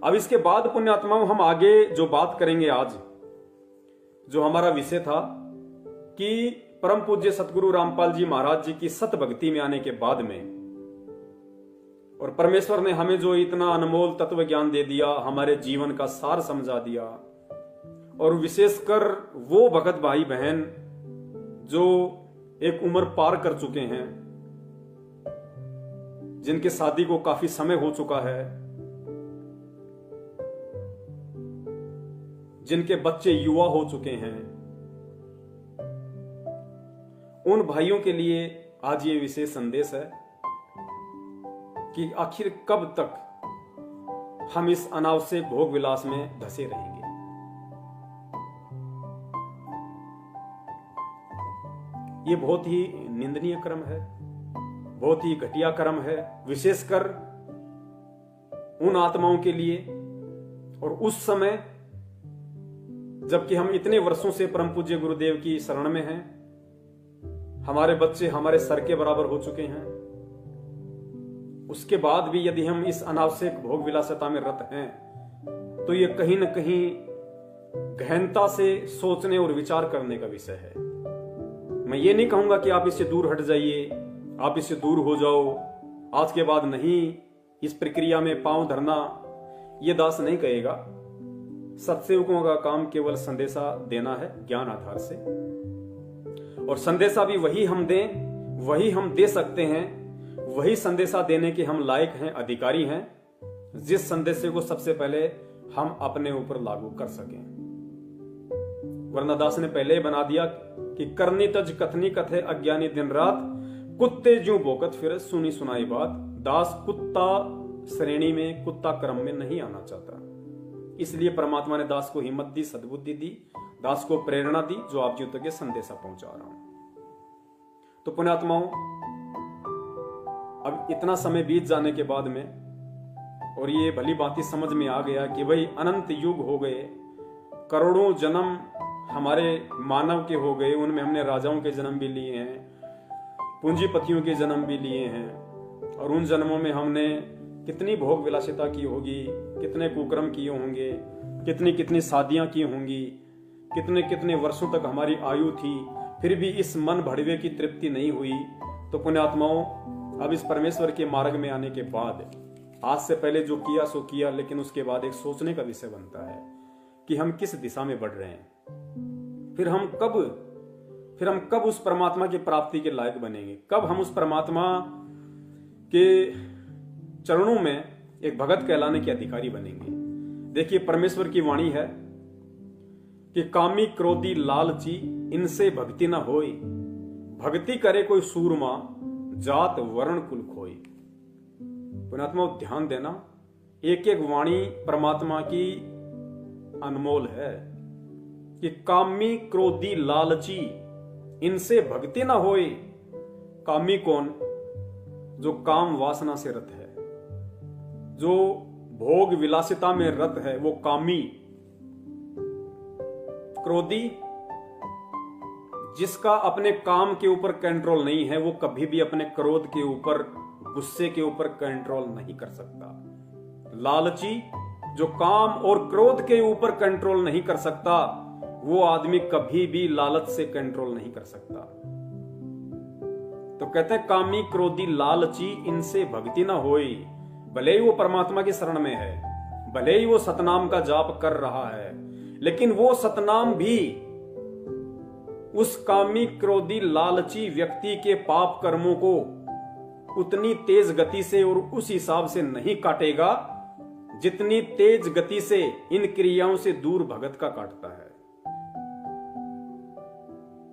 अब इसके बाद पुण्यात्माओं हम आगे जो बात करेंगे, आज जो हमारा विषय था कि परम पूज्य सतगुरु रामपाल जी महाराज जी की सत भक्ति में आने के बाद में, और परमेश्वर ने हमें जो इतना अनमोल तत्व ज्ञान दे दिया, हमारे जीवन का सार समझा दिया, और विशेषकर वो भगत भाई बहन जो एक उम्र पार कर चुके हैं, जिनके शादी को काफी समय हो चुका है, जिनके बच्चे युवा हो चुके हैं, उन भाइयों के लिए आज ये विशेष संदेश है कि आखिर कब तक हम इस अनावश्यक भोग विलास में धंसे रहेंगे। ये बहुत ही निंदनीय कर्म है, बहुत ही घटिया कर्म है, विशेषकर उन आत्माओं के लिए, और उस समय जबकि हम इतने वर्षों से परम पूज्य गुरुदेव की शरण में हैं, हमारे बच्चे हमारे सर के बराबर हो चुके हैं, उसके बाद भी यदि हम इस अनावश्यक भोग विलासिता में रत हैं, तो ये कहीं न कहीं गहनता से सोचने और विचार करने का विषय है। मैं ये नहीं कहूंगा कि आप इससे दूर हट जाइए, आप इससे दूर हो जाओ, आज के बाद नहीं इस प्रक्रिया में पांव धरना, ये दास नहीं कहेगा। सत्सेवकों का काम केवल संदेशा देना है ज्ञान आधार से, और संदेशा भी वही हम दें, वही हम दे सकते हैं, वही संदेशा देने के हम लायक हैं, अधिकारी हैं, जिस संदेश को सबसे पहले हम अपने ऊपर लागू कर सकें। वरना दास ने पहले ही बना दिया कि करनी तज कथनी कथे अज्ञानी दिन रात, कुत्ते ज्यों भोकत फिर सुनी सुनाई बात। दास कुत्ता श्रेणी में, कुत्ता क्रम में नहीं आना चाहता, इसलिए परमात्मा ने दास को हिम्मत दी, सद्बुद्धि दी, दास को प्रेरणा दी, जो आप जी तक ये संदेशा पहुंचा रहा हूं। तो पुण्यात्माओं, अब इतना समय बीत जाने के बाद में, और ये भली बात समझ में आ गया कि भाई अनंत युग हो गए, करोड़ों जन्म हमारे मानव के हो गए, उनमें हमने राजाओं के जन्म भी लिए हैं, पूंजीपतियों के जन्म भी लिए हैं, और उन जन्मों में हमने कितनी भोग विलासिता की होगी, कितने कुकर्म किए होंगे, कितनी कितनी शादियां की होंगी, कितने कितने वर्षों तक हमारी आयु थी, फिर भी इस मन भड़वे की तृप्ति नहीं हुई। तो पुण्यात्माओं, अब इस परमेश्वर के मार्ग में आने के बाद, आज से पहले जो किया सो किया, लेकिन उसके बाद एक सोचने का विषय बनता है कि हम किस दिशा में बढ़ रहे हैं, फिर हम कब उस परमात्मा की प्राप्ति के लायक बनेंगे, कब हम उस परमात्मा के चरणों में एक भगत कहलाने के अधिकारी बनेंगे। देखिए, परमेश्वर की वाणी है कि कामी क्रोधी लालची इनसे भक्ति न होई, भक्ति करे कोई सूरमा जात वर्ण कुल खोई। पुण्यात्मा ध्यान देना, एक एक वाणी परमात्मा की अनमोल है कि कामी क्रोधी लालची इनसे भक्ति ना होए। कामी कौन? जो काम वासना से रत है, जो भोग विलासिता में रत है, वो कामी। क्रोधी, जिसका अपने काम के ऊपर कंट्रोल नहीं है, वो कभी भी अपने क्रोध के ऊपर, गुस्से के ऊपर कंट्रोल नहीं कर सकता। लालची, जो काम और क्रोध के ऊपर कंट्रोल नहीं कर सकता, वो आदमी कभी भी लालच से कंट्रोल नहीं कर सकता। तो कहते हैं कामी क्रोधी लालची इनसे भक्ति ना होई। भले ही वो परमात्मा की शरण में है, भले ही वो सतनाम का जाप कर रहा है, लेकिन वो सतनाम भी उस कामी क्रोधी लालची व्यक्ति के पाप कर्मों को उतनी तेज गति से और उस हिसाब से नहीं काटेगा जितनी तेज गति से इन क्रियाओं से दूर भगत का काटता है।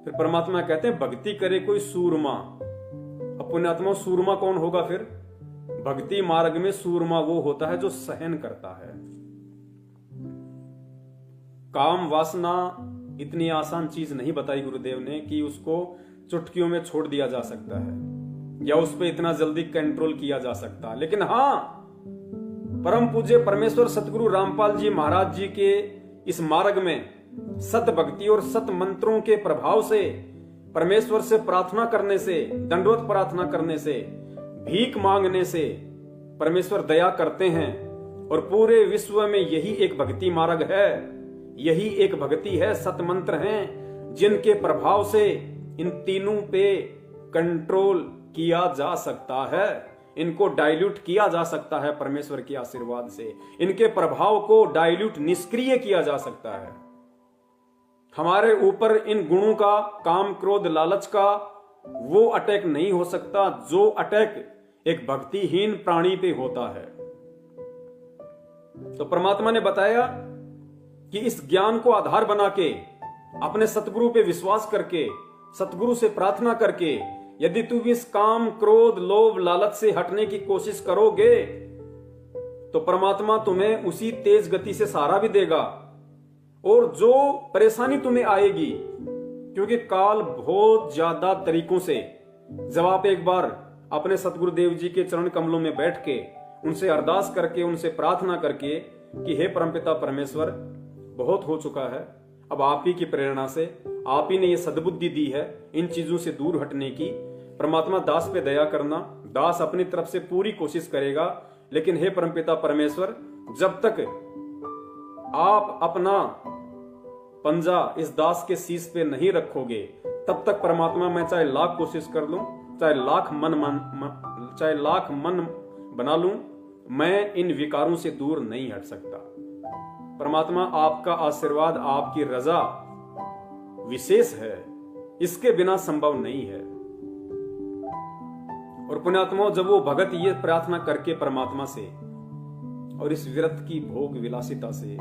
फिर परमात्मा कहते हैं भक्ति करे कोई सूरमा। अब पुण्यात्मा, सूरमा कौन होगा? फिर भक्ति मार्ग में सूरमा वो होता है जो सहन करता है। काम वासना इतनी आसान चीज नहीं बताई गुरुदेव ने कि उसको चुटकियों में छोड़ दिया जा सकता है या उस पर इतना जल्दी कंट्रोल किया जा सकता है। लेकिन हां, परम पूज्य परमेश्वर सतगुरु रामपाल जी महाराज जी के इस मार्ग में सत भक्ति और सत मंत्रों के प्रभाव से, परमेश्वर से प्रार्थना करने से, दंडवत प्रार्थना करने से, भीख मांगने से परमेश्वर दया करते हैं और पूरे विश्व में यही एक भक्ति मार्ग है, यही एक भक्ति है, सत मंत्र हैं जिनके प्रभाव से इन तीनों पे कंट्रोल किया जा सकता है, इनको डाइल्यूट किया जा सकता है परमेश्वर के आशीर्वाद से, इनके प्रभाव को डाइल्यूट निष्क्रिय किया जा सकता है। हमारे ऊपर इन गुणों का, काम क्रोध लालच का वो अटैक नहीं हो सकता जो अटैक एक भक्तिहीन प्राणी पे होता है। तो परमात्मा ने बताया कि इस ज्ञान को आधार बना के, अपने सतगुरु पे विश्वास करके, सतगुरु से प्रार्थना करके, यदि तुम इस काम क्रोध लोभ लालच से हटने की कोशिश करोगे तो परमात्मा तुम्हें उसी तेज गति से सहारा भी देगा। और जो परेशानी तुम्हें आएगी, क्योंकि काल बहुत ज्यादा तरीकों से, जब आप एक बार अपने सतगुरुदेव जी के चरण कमलों में बैठ के उनसे अरदास करके, उनसे प्रार्थना करके कि हे परमपिता परमेश्वर, बहुत हो चुका है, अब आप ही की प्रेरणा से, आप ही ने ये सद्बुद्धि दी है इन चीजों से दूर हटने की, परमात्मा दास पे दया करना। दास अपनी तरफ से पूरी कोशिश करेगा, लेकिन हे परमपिता परमेश्वर, जब तक आप अपना पंजा इस दास के शीश पे नहीं रखोगे, तब तक परमात्मा मैं चाहे लाख कोशिश कर लूं, चाहे लाख मन बना लूं, मैं इन विकारों से दूर नहीं हट सकता। परमात्मा आपका आशीर्वाद, आपकी रजा विशेष है, इसके बिना संभव नहीं है। और पुण्यात्माओं, जब वो भगत ये प्रार्थना करके परमात्मा से और इस विरत की भोग विलासिता से,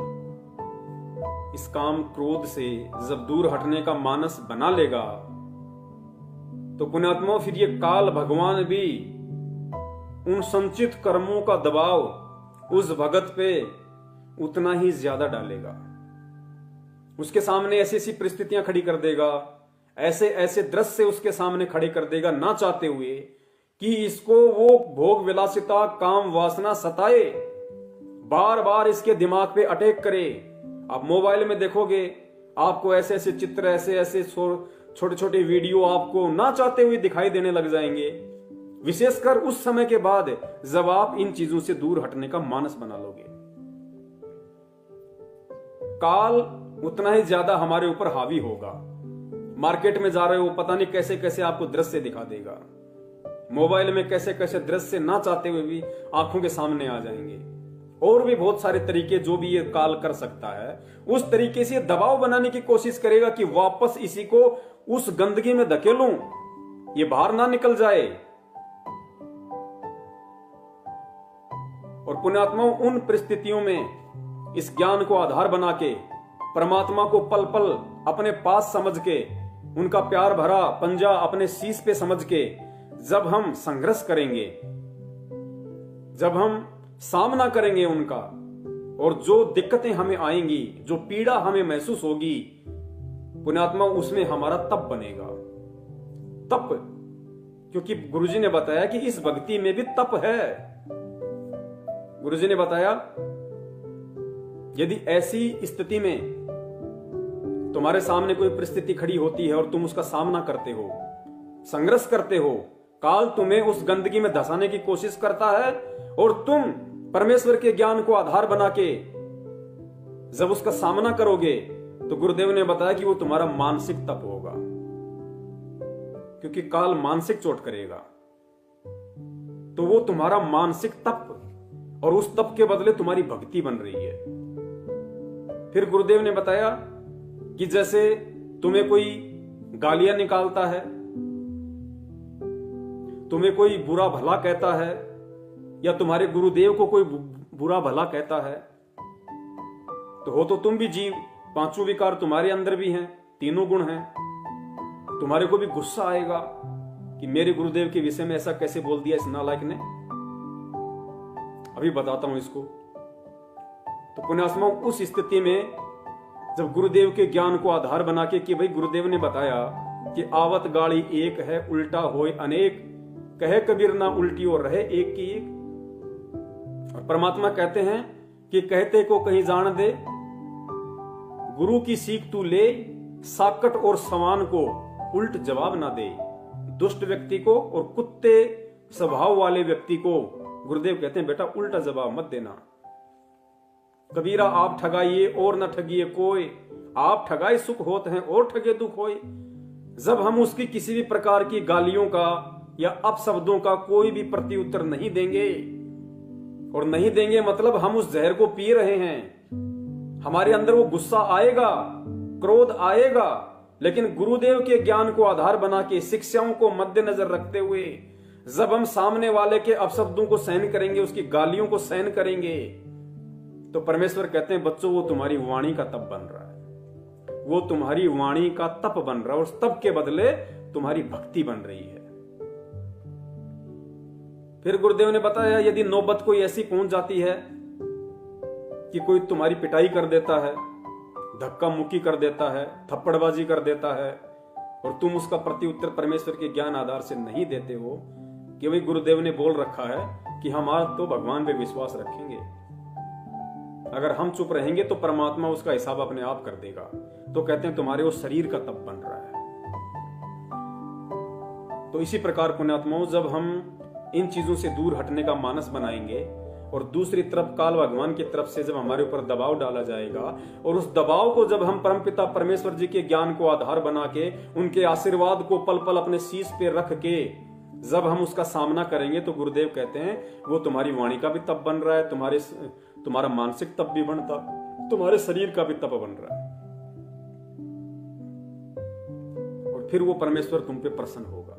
इस काम क्रोध से जब दूर हटने का मानस बना लेगा, तो पुण्यात्माओं फिर ये काल भगवान भी उन संचित कर्मों का दबाव उस भगत पे उतना ही ज्यादा डालेगा। उसके सामने ऐसी ऐसी परिस्थितियां खड़ी कर देगा, ऐसे ऐसे दृश्य उसके सामने खड़े कर देगा, ना चाहते हुए, कि इसको वो भोग विलासिता, काम वासना सताए, बार बार इसके दिमाग पे अटैक करे। आप मोबाइल में देखोगे, आपको ऐसे ऐसे चित्र, ऐसे ऐसे छोटे छोटे वीडियो आपको ना चाहते हुए दिखाई देने लग जाएंगे, विशेषकर उस समय के बाद जब आप इन चीजों से दूर हटने का मानस बना लोगे। काल उतना ही ज्यादा हमारे ऊपर हावी होगा। मार्केट में जा रहे हो, पता नहीं कैसे कैसे आपको दृश्य दिखा देगा, मोबाइल में कैसे कैसे दृश्य ना चाहते हुए भी आंखों के सामने आ जाएंगे। और भी बहुत सारे तरीके जो भी ये काल कर सकता है, उस तरीके से दबाव बनाने की कोशिश करेगा कि वापस इसी को उस गंदगी में धकेलूं, ये बाहर ना निकल जाए। और पुण्यात्माओं, उन परिस्थितियों में इस ज्ञान को आधार बना के, परमात्मा को पल पल अपने पास समझ के, उनका प्यार भरा पंजा अपने शीश पे समझ के, जब हम संघर्ष करेंगे, जब हम सामना करेंगे उनका, और जो दिक्कतें हमें आएंगी, जो पीड़ा हमें महसूस होगी, पुण्यात्मा, उसमें हमारा तप बनेगा। तप, क्योंकि गुरुजी ने बताया कि इस भक्ति में भी तप है। गुरुजी ने बताया, यदि ऐसी स्थिति में तुम्हारे सामने कोई परिस्थिति खड़ी होती है और तुम उसका सामना करते हो, संघर्ष करते हो, काल तुम्हें उस गंदगी में धंसाने की कोशिश करता है, और तुम परमेश्वर के ज्ञान को आधार बना के जब उसका सामना करोगे, तो गुरुदेव ने बताया कि वो तुम्हारा मानसिक तप होगा, क्योंकि काल मानसिक चोट करेगा। तो वो तुम्हारा मानसिक तप, और उस तप के बदले तुम्हारी भक्ति बन रही है। फिर गुरुदेव ने बताया कि जैसे तुम्हें कोई गालियां निकालता है, तुम्हें कोई बुरा भला कहता है, या तुम्हारे गुरुदेव को कोई बुरा भला कहता है, तो हो तो तुम भी जीव, पांचों विकार तुम्हारे अंदर भी हैं, तीनों गुण हैं। तुम्हारे को भी गुस्सा आएगा कि मेरे गुरुदेव के विषय में ऐसा कैसे बोल दिया इस नालायक ने। अभी बताता हूं इसको। तो पुण्यात्माओं, उस स्थिति में जब गुरुदेव के ज्ञान को आधार बना के कि भाई गुरुदेव ने बताया कि आवत गाड़ी एक है, उल्टा होए अनेक, कहे कबीर ना उल्टी और रहे एक की एक। और परमात्मा कहते हैं कि कहते को कहीं जान दे, गुरु की सीख तू ले, साकट और समान को उल्ट जवाब ना दे। दुष्ट व्यक्ति को और कुत्ते स्वभाव वाले व्यक्ति को गुरुदेव कहते हैं, बेटा उल्टा जवाब मत देना, कबीरा आप ठगाइए और न ठगिए कोई, आप ठगाए सुख होत हैं और ठगे दुख होए। जब हम उसकी किसी भी प्रकार की गालियों का या अपशब्दों का कोई भी प्रत्युत्तर नहीं देंगे, और नहीं देंगे मतलब हम उस जहर को पी रहे हैं, हमारे अंदर वो गुस्सा आएगा, क्रोध आएगा, लेकिन गुरुदेव के ज्ञान को आधार बना के, शिक्षाओं को मद्देनजर रखते हुए जब हम सामने वाले के अपशब्दों को सहन करेंगे, उसकी गालियों को सहन करेंगे, तो परमेश्वर कहते हैं बच्चों वो तुम्हारी वाणी का तप बन रहा है, वो तुम्हारी वाणी का तप बन रहा है, और उस तप के बदले तुम्हारी भक्ति बन रही है। फिर गुरुदेव ने बताया यदि नौबत कोई ऐसी पहुंच जाती है कि कोई तुम्हारी पिटाई कर देता है, धक्का मुक्की कर देता है, थप्पड़बाजी कर देता है, और तुम उसका प्रत्युत्तर परमेश्वर के ज्ञान आधार से नहीं देते हो, कि भाई गुरुदेव ने बोल रखा है कि हम आज तो भगवान पे विश्वास रखेंगे, अगर हम चुप रहेंगे तो परमात्मा उसका हिसाब अपने आप कर देगा, तो कहते हैं तुम्हारे वो शरीर का तप बन रहा है। तो इसी प्रकार पुण्यात्माओं, जब हम इन चीजों से दूर हटने का मानस बनाएंगे, और दूसरी तरफ काल भगवान की तरफ से जब हमारे ऊपर दबाव डाला जाएगा, और उस दबाव को जब हम परमपिता परमेश्वर जी के ज्ञान को आधार बना के, उनके आशीर्वाद को पल पल अपने शीश पे रख के जब हम उसका सामना करेंगे, तो गुरुदेव कहते हैं वो तुम्हारी वाणी का भी तप बन रहा है, तुम्हारा मानसिक तप भी बनता, तुम्हारे शरीर का भी तप बन रहा है, और फिर वो परमेश्वर तुम पे प्रसन्न होगा।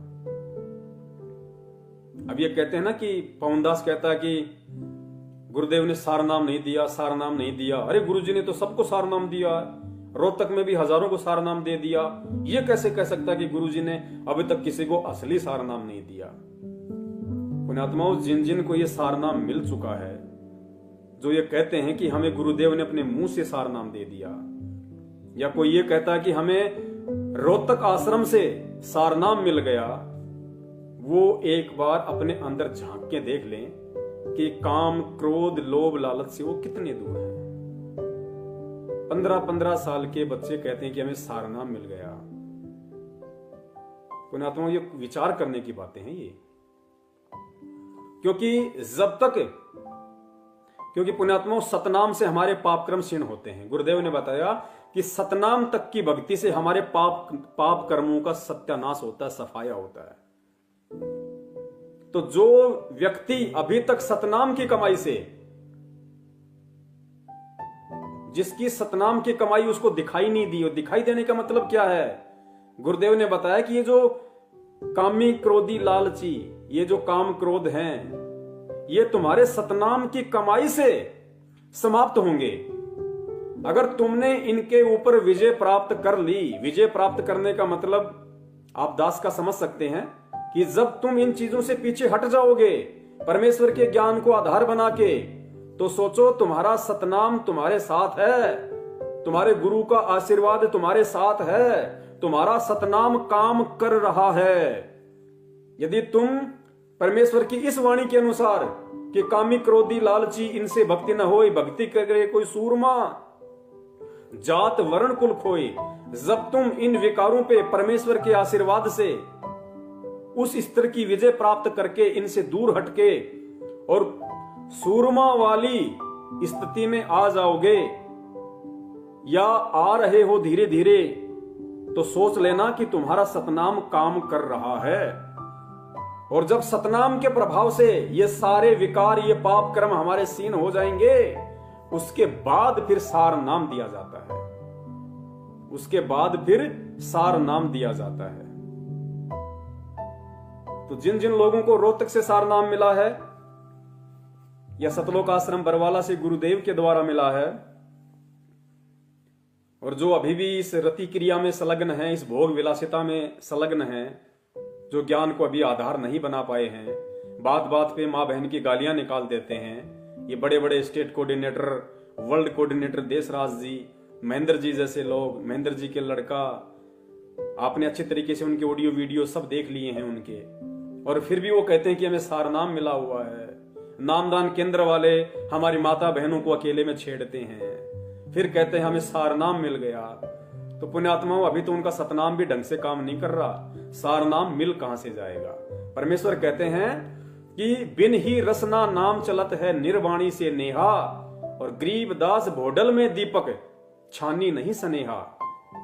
अब ये कहते हैं ना कि पवनदास कहता है कि गुरुदेव ने सार नाम नहीं दिया, सार नाम नहीं दिया। अरे गुरुजी ने तो सबको सार नाम दिया, रोहतक में भी हजारों को सार नाम दे दिया, ये कैसे कह सकता है कि गुरुजी ने अभी तक किसी को असली सार नाम नहीं दिया। पुण्यात्माओं, जिन जिन को ये सार नाम मिल चुका है, जो ये कहते हैं कि हमें गुरुदेव ने अपने मुंह से सार नाम दे दिया, या कोई ये कहता है कि हमें रोहतक आश्रम से सार नाम मिल गया, वो एक बार अपने अंदर झांक के देख लें कि काम, क्रोध, लोभ, लालच से वो कितने दूर हैं। 15-15 साल के बच्चे कहते हैं कि हमें सार नाम मिल गया। पुण्यात्माओं, ये विचार करने की बातें हैं ये, क्योंकि पुण्यात्माओं सतनाम से हमारे पाप कर्म क्षीण होते हैं। गुरुदेव ने बताया कि सतनाम तक की भक्ति से हमारे पाप कर्मों का सत्यानाश होता है, सफाया होता है। तो जो व्यक्ति अभी तक सतनाम की कमाई से, जिसकी सतनाम की कमाई उसको दिखाई नहीं दी, और दिखाई देने का मतलब क्या है, गुरुदेव ने बताया कि ये जो कामी, क्रोधी, लालची, ये जो काम क्रोध हैं, ये तुम्हारे सतनाम की कमाई से समाप्त होंगे। अगर तुमने इनके ऊपर विजय प्राप्त कर ली, विजय प्राप्त करने का मतलब आप दास का समझ सकते हैं कि जब तुम इन चीजों से पीछे हट जाओगे, परमेश्वर के ज्ञान को आधार बना के, तो सोचो तुम्हारा सतनाम तुम्हारे साथ है, तुम्हारे गुरु का आशीर्वाद तुम्हारे साथ है, तुम्हारा सतनाम काम कर रहा है। यदि तुम परमेश्वर की इस वाणी के अनुसार कि कामी, क्रोधी, लालची, इनसे भक्ति न होई, भक्ति करे कोई सूरमा, जात वर्ण कुल खोई, जब तुम इन विकारों पे परमेश्वर के आशीर्वाद से उस स्तर की विजय प्राप्त करके इनसे दूर हटके और सूरमा वाली स्थिति में आ जाओगे, या आ रहे हो धीरे धीरे, तो सोच लेना कि तुम्हारा सतनाम काम कर रहा है। और जब सतनाम के प्रभाव से ये सारे विकार, ये पाप कर्म हमारे सीन हो जाएंगे, उसके बाद फिर सार नाम दिया जाता है, उसके बाद फिर सार नाम दिया जाता है। तो जिन जिन लोगों को रोहतक से सार नाम मिला है, या सतलोक आश्रम बरवाला से गुरुदेव के द्वारा मिला है, और जो अभी भी इस रति क्रिया में संलग्न है, इस भोग विलासिता में संलग्न है, जो ज्ञान को अभी आधार नहीं बना पाए हैं, बात बात पे माँ बहन की गालियां निकाल देते हैं, ये बड़े बड़े state coordinator, world coordinator Deshraj ji, Mahendra ji जैसे लोग, महेंद्र जी के लड़का, आपने अच्छे तरीके से उनके ऑडियो वीडियो सब देख लिए हैं उनके, और फिर भी वो कहते हैं कि हमें सार नाम मिला हुआ है। नामदान केंद्र वाले हमारी माता बहनों को अकेले में छेड़ते हैं, फिर कहते हैं हमें सार नाम मिल गया। तो पुण्यात्माओं, अभी तो उनका सतनाम भी ढंग से काम नहीं कर रहा, सार नाम मिल कहां से जाएगा। परमेश्वर कहते हैं कि बिन ही रसना नाम चलत है, निर्वाणी से नेहा, और गरीबदास भोडल में दीपक छानी नहीं सनेहा।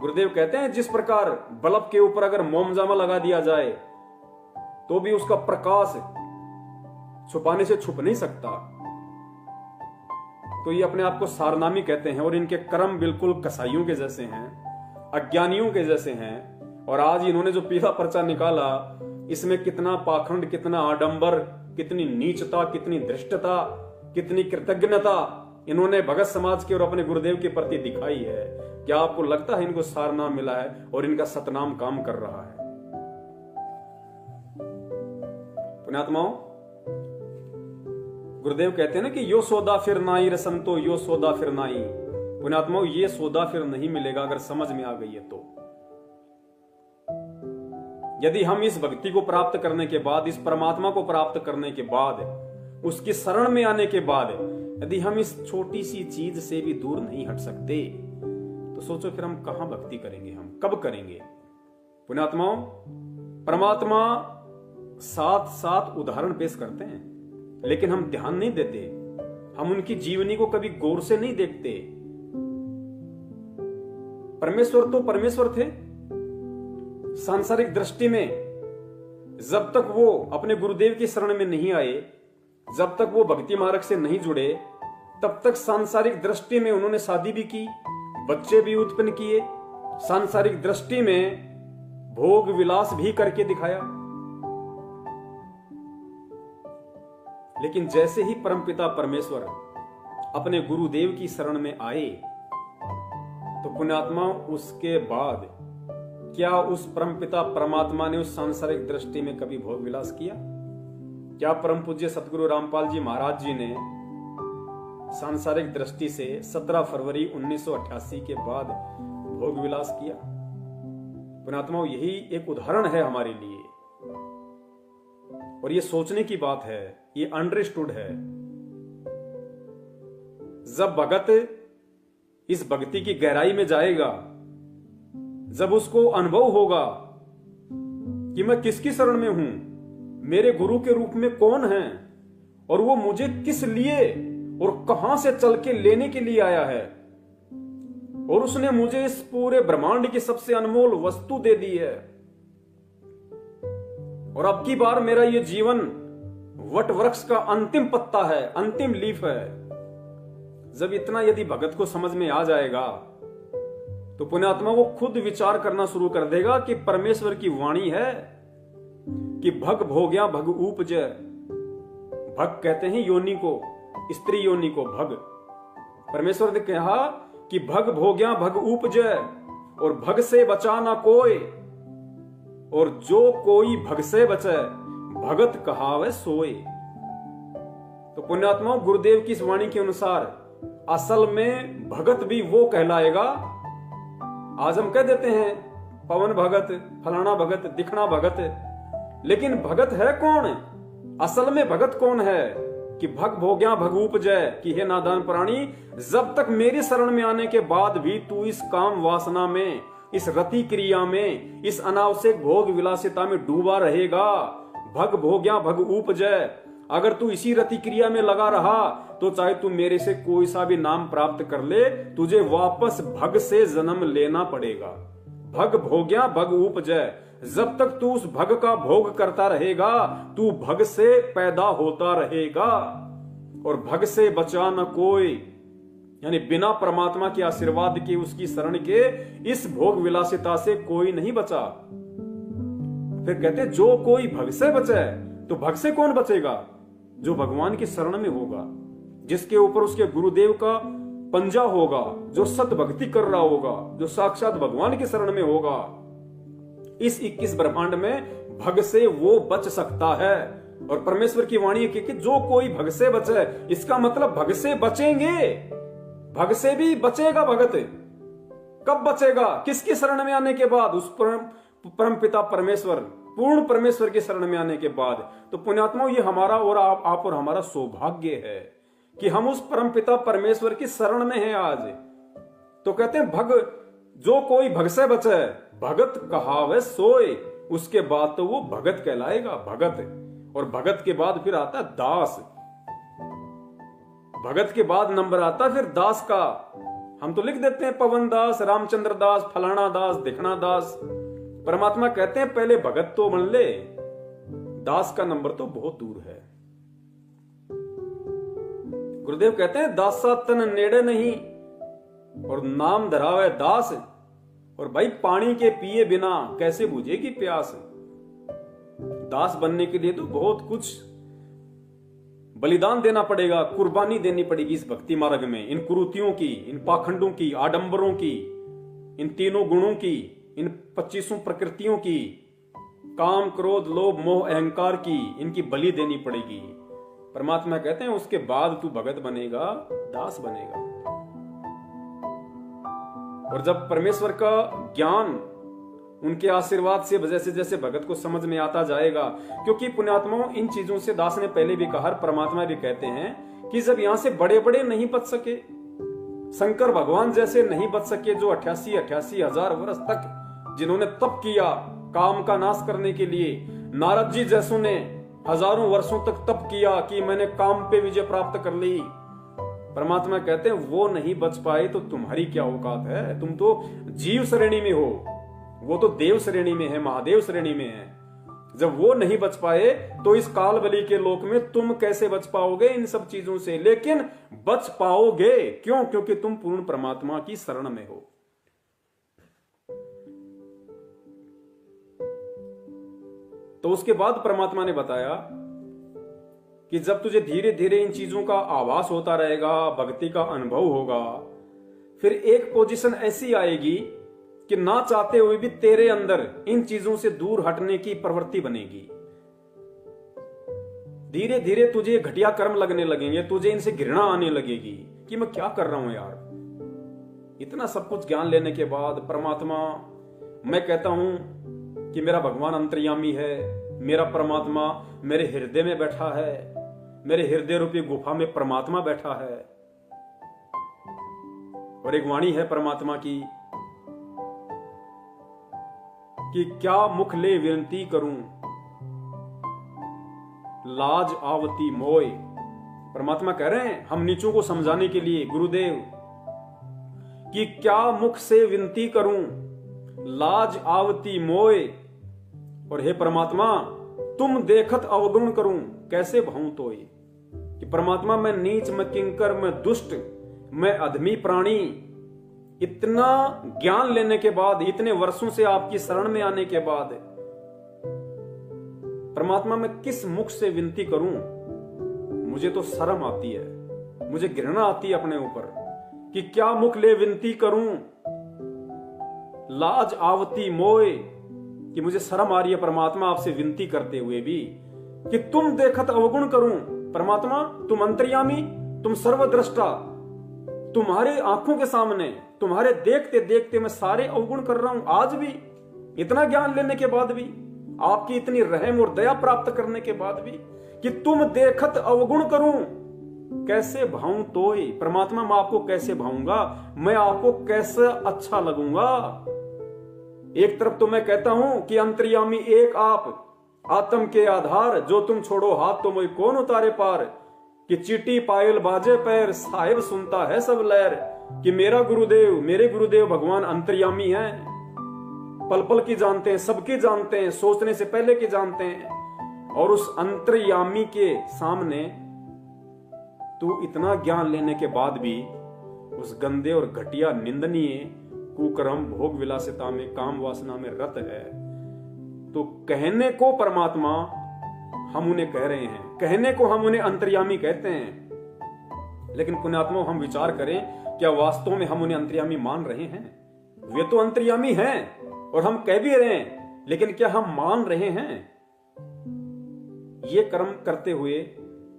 गुरुदेव कहते हैं जिस प्रकार बल्ब के ऊपर अगर मोमजामा लगा दिया जाए तो भी उसका प्रकाश छुपाने से छुप नहीं सकता, तो ये अपने आप को सारनामी कहते हैं और इनके कर्म बिल्कुल कसाईयों के जैसे हैं, अज्ञानियों के जैसे हैं। और आज इन्होंने जो पीला पर्चा निकाला इसमें कितना पाखंड, कितना आडंबर, कितनी नीचता, कितनी धृष्टता, कितनी कृतज्ञता इन्होंने भगत समाज के और अपने गुरुदेव के प्रति दिखाई है। क्या आपको लगता है इनको सारनाम मिला है और इनका सतनाम काम कर रहा है? पुण्यात्माओं, गुरुदेव कहते हैं ना कि यो सौदा फिर नाई रे संतो, यो सौदा फिर नाई। पुण्यात्माओं, ये सौदा फिर नहीं मिलेगा अगर समझ में आ गई है तो। यदि हम इस भक्ति को प्राप्त करने के बाद, इस परमात्मा को प्राप्त करने के बाद, उसकी शरण में आने के बाद यदि हम इस छोटी सी चीज से भी दूर नहीं हट सकते तो सोचो फिर हम कहां भक्ति करेंगे, हम कब करेंगे? पुण्यात्माओं, परमात्मा साथ साथ उदाहरण पेश करते हैं लेकिन हम ध्यान नहीं देते, हम उनकी जीवनी को कभी गौर से नहीं देखते। परमेश्वर तो परमेश्वर थे सांसारिक दृष्टि में। जब तक वो अपने गुरुदेव की शरण में नहीं आए, जब तक वो भक्ति मार्ग से नहीं जुड़े, तब तक सांसारिक दृष्टि में उन्होंने शादी भी की, बच्चे भी उत्पन्न किए, सांसारिक दृष्टि में भोग विलास भी करके दिखाया। लेकिन जैसे ही परमपिता परमेश्वर अपने गुरुदेव की शरण में आए तो पुण्यात्मा उसके बाद क्या उस परमपिता परमात्मा ने उस सांसारिक दृष्टि में कभी भोग विलास किया? क्या परम पूज्य सतगुरु रामपाल जी महाराज जी ने सांसारिक दृष्टि से 17 फरवरी 1988 के बाद भोग विलास किया? पुण्यात्माओं, यही एक उदाहरण है हमारे लिए और ये सोचने की बात है, ये अंडरस्टूड है। जब भगत इस भक्ति की गहराई में जाएगा, जब उसको अनुभव होगा कि मैं किसकी शरण में हूं, मेरे गुरु के रूप में कौन है और वो मुझे किस लिए और कहां से चल के लेने के लिए आया है, और उसने मुझे इस पूरे ब्रह्मांड की सबसे अनमोल वस्तु दे दी है, और अब की बार मेरा ये जीवन वट वृक्ष का अंतिम पत्ता है, अंतिम लीफ है। जब इतना यदि भगत को समझ में आ जाएगा तो पुण्यात्मा वो खुद विचार करना शुरू कर देगा कि परमेश्वर की वाणी है कि भग भोग्या भग उपजय। भग कहते हैं योनि को, स्त्री योनि को भग। परमेश्वर ने कहा कि भग भोग्या भग उपजय, और भग से बचा ना कोई, और जो कोई भग से बचे भगत कहावे सोए। तो पुण्यात्मा गुरुदेव की इस वाणी के अनुसार असल में भगत भी वो कहलाएगा। आज हम कह देते हैं पवन भगत, फलाना भगत, दिखना भगत, लेकिन भगत है कौन? असल में भगत कौन है कि भग भोग्या भग उपजय, कि हे नादान प्राणी, जब तक मेरी शरण में आने के बाद भी तू इस काम वासना में, इस रति क्रिया में, इस अनावश्यक भोग विलासिता में डूबा रहेगा। भग भोग्या भग उपजय, अगर तू इसी रति क्रिया में लगा रहा तो चाहे तू मेरे से कोई सा भी नाम प्राप्त कर ले, तुझे वापस भग से जन्म लेना पड़ेगा। भग भोग्या भग उपजय, जब तक तू उस भग का भोग करता रहेगा तू भग से पैदा होता रहेगा, और भग से बचा न कोई, यानी बिना परमात्मा के आशीर्वाद के, उसकी शरण के, इस भोग विलासिता से कोई नहीं बचा। फिर कहते जो कोई भग से बचे, तो भग से कौन बचेगा? जो भगवान की शरण में होगा, जिसके ऊपर उसके गुरुदेव का पंजा होगा, जो सत भक्ति कर रहा होगा, जो साक्षात भगवान की शरण में होगा। इस 21 ब्रह्मांड में भग से वो बच सकता है। और परमेश्वर की वाणी है कि जो कोई भग से बचे, इसका मतलब भग से बचेंगे, भग से भी बचेगा भगत। कब बचेगा? किसकी शरण में आने के बाद? उस परम पिता परमेश्वर, पूर्ण परमेश्वर की शरण में आने के बाद। तो पुण्यात्माओं, ये हमारा और आप और हमारा सौभाग्य है कि हम उस परम पिता परमेश्वर की शरण में हैं आज। तो कहते हैं भग, जो कोई भग से बचे भगत कहावे सोए, उसके बाद तो वो भगत कहलाएगा, भगत। और भगत के बाद फिर आता है दास। भगत के बाद नंबर आता फिर दास का। हम तो लिख देते हैं पवन दास, रामचंद्र दास, फलाना दास, दिखना दास। परमात्मा कहते हैं पहले भगत तो बन ले, दास का नंबर तो बहुत दूर है। गुरुदेव कहते हैं दासा तन नेड़े नहीं और नाम धरावे दास। और भाई पानी के पिए बिना कैसे बुझेगी प्यास। दास बनने के लिए तो बहुत कुछ बलिदान देना पड़ेगा, कुर्बानी देनी पड़ेगी इस भक्ति मार्ग में। इन कुरीतियों की, इन पाखंडों की, आडंबरों की, इन तीनों गुणों की, इन 25 प्रकृतियों की, काम, क्रोध, लोभ, मोह, अहंकार की, इनकी बलि देनी पड़ेगी। परमात्मा कहते हैं उसके बाद तू भगत बनेगा, दास बनेगा। और जब परमेश्वर का ज्ञान उनके आशीर्वाद से जैसे जैसे भगत को समझ में आता जाएगा, क्योंकि पुण्यात्माओं इन चीजों से दास ने पहले भी कहा, परमात्मा भी कहते हैं कि जब यहां से बड़े बड़े नहीं बच सके, शंकर भगवान जैसे नहीं बच सके जो 88 हजार वर्ष तक जिन्होंने तप किया काम का नाश करने के लिए, नारद जी जैसों ने हजारों वर्षों तक तप किया कि मैंने काम पे विजय प्राप्त कर ली। परमात्मा कहते हैं वो नहीं बच पाए तो तुम्हारी क्या औकात है, तुम तो जीव श्रेणी में हो, वो तो देव श्रेणी में है, महादेव श्रेणी में है। जब वो नहीं बच पाए तो इस काल बलि के लोक में तुम कैसे बच पाओगे इन सब चीजों से। लेकिन बच पाओगे क्यों? क्योंकि तुम पूर्ण परमात्मा की शरण में हो। तो उसके बाद परमात्मा ने बताया कि जब तुझे धीरे धीरे इन चीजों का आभास होता रहेगा, भक्ति का अनुभव होगा, फिर एक पोजीशन ऐसी आएगी कि ना चाहते हुए भी तेरे अंदर इन चीजों से दूर हटने की प्रवृत्ति बनेगी। धीरे धीरे तुझे घटिया कर्म लगने लगेंगे, तुझे इनसे घृणा आने लगेगी कि मैं क्या कर रहा हूं यार। इतना सब कुछ ज्ञान लेने के बाद परमात्मा, मैं कहता हूं कि मेरा भगवान अंतर्यामी है, मेरा परमात्मा मेरे हृदय में बैठा है, मेरे हृदय रूपी गुफा में परमात्मा बैठा है। और एक वाणी है परमात्मा की कि क्या मुख ले विनती करूं, लाज आवती मोय। परमात्मा कह रहे हैं हम नीचों को समझाने के लिए, गुरुदेव, कि क्या मुख से विनती करूं, लाज आवती मोय। और हे परमात्मा तुम देखत अवगुण करूं, कैसे भाऊं तोय। कि परमात्मा मैं नीच, मैं किंकर, मैं दुष्ट, मैं अधमी प्राणी, इतना ज्ञान लेने के बाद, इतने वर्षों से आपकी शरण में आने के बाद, परमात्मा मैं किस मुख से विनती करूं। मुझे तो शर्म आती है, मुझे घृणा आती है अपने ऊपर कि क्या मुख ले विनती करूं, लाज आवती मोय। कि मुझे शर्म आ रही है परमात्मा आपसे विनती करते हुए भी कि तुम देखत अवगुण करूं। परमात्मा तुम अंतर्यामी, तुम सर्वद्रष्टा, तुम्हारे आंखों के सामने, तुम्हारे देखते देखते मैं सारे अवगुण कर रहा हूं। आज भी इतना ज्ञान लेने के बाद भी, आपकी इतनी रहम और दया प्राप्त करने के बाद भी, कि तुम देखत अवगुण करूं, कैसे भाऊं तोय। परमात्मा मैं आपको कैसे भाऊंगा, मैं आपको कैसे अच्छा लगूंगा। एक तरफ तो मैं कहता हूं कि अंतर्यामी एक आप, आत्म के आधार, जो तुम छोड़ो हाथ तो मैं कौन उतारे पार। कि चीटी पायल बाजे पैर, साहिब सुनता है सब लहर। कि मेरा गुरुदेव, मेरे गुरुदेव भगवान अंतर्यामी हैं, पल पल की जानते हैं, सबकी जानते हैं, सोचने से पहले की जानते हैं। और उस अंतर्यामी के सामने तू इतना ज्ञान लेने के बाद भी उस गंदे और घटिया, निंदनीय, कुकर्म, भोग विलासिता में, काम वासना में रत है। तो कहने को परमात्मा हम उन्हें कह रहे हैं, कहने को हम उन्हें अंतर्यामी कहते हैं, लेकिन पुण्यात्मा हम विचार करें, क्या वास्तव में हम उन्हें अंतर्यामी मान रहे हैं? वे तो अंतर्यामी हैं और हम कह भी रहे हैं, लेकिन क्या हम मान रहे हैं? ये कर्म करते हुए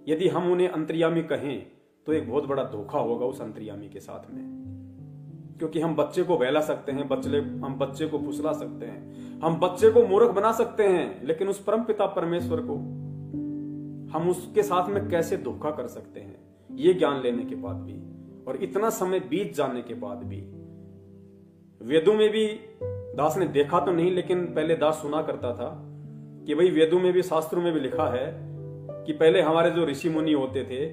यदि हम उन्हें अंतर्यामी कहें तो एक बहुत बड़ा धोखा होगा उस अंतर्यामी के साथ में। क्योंकि हम बच्चे को बहला सकते हैं, हम बच्चे को फुसला सकते हैं, हम बच्चे को मूर्ख बना सकते हैं, लेकिन उस परम पिता परमेश्वर को हम उसके साथ में कैसे धोखा कर सकते हैं, ये ज्ञान लेने के बाद भी, और इतना समय बीत जाने के बाद भी। वेदों में भी दास ने देखा तो नहीं, लेकिन पहले दास सुना करता था कि भाई वेदों में भी, शास्त्रों में भी लिखा है कि पहले हमारे जो ऋषि मुनि होते थे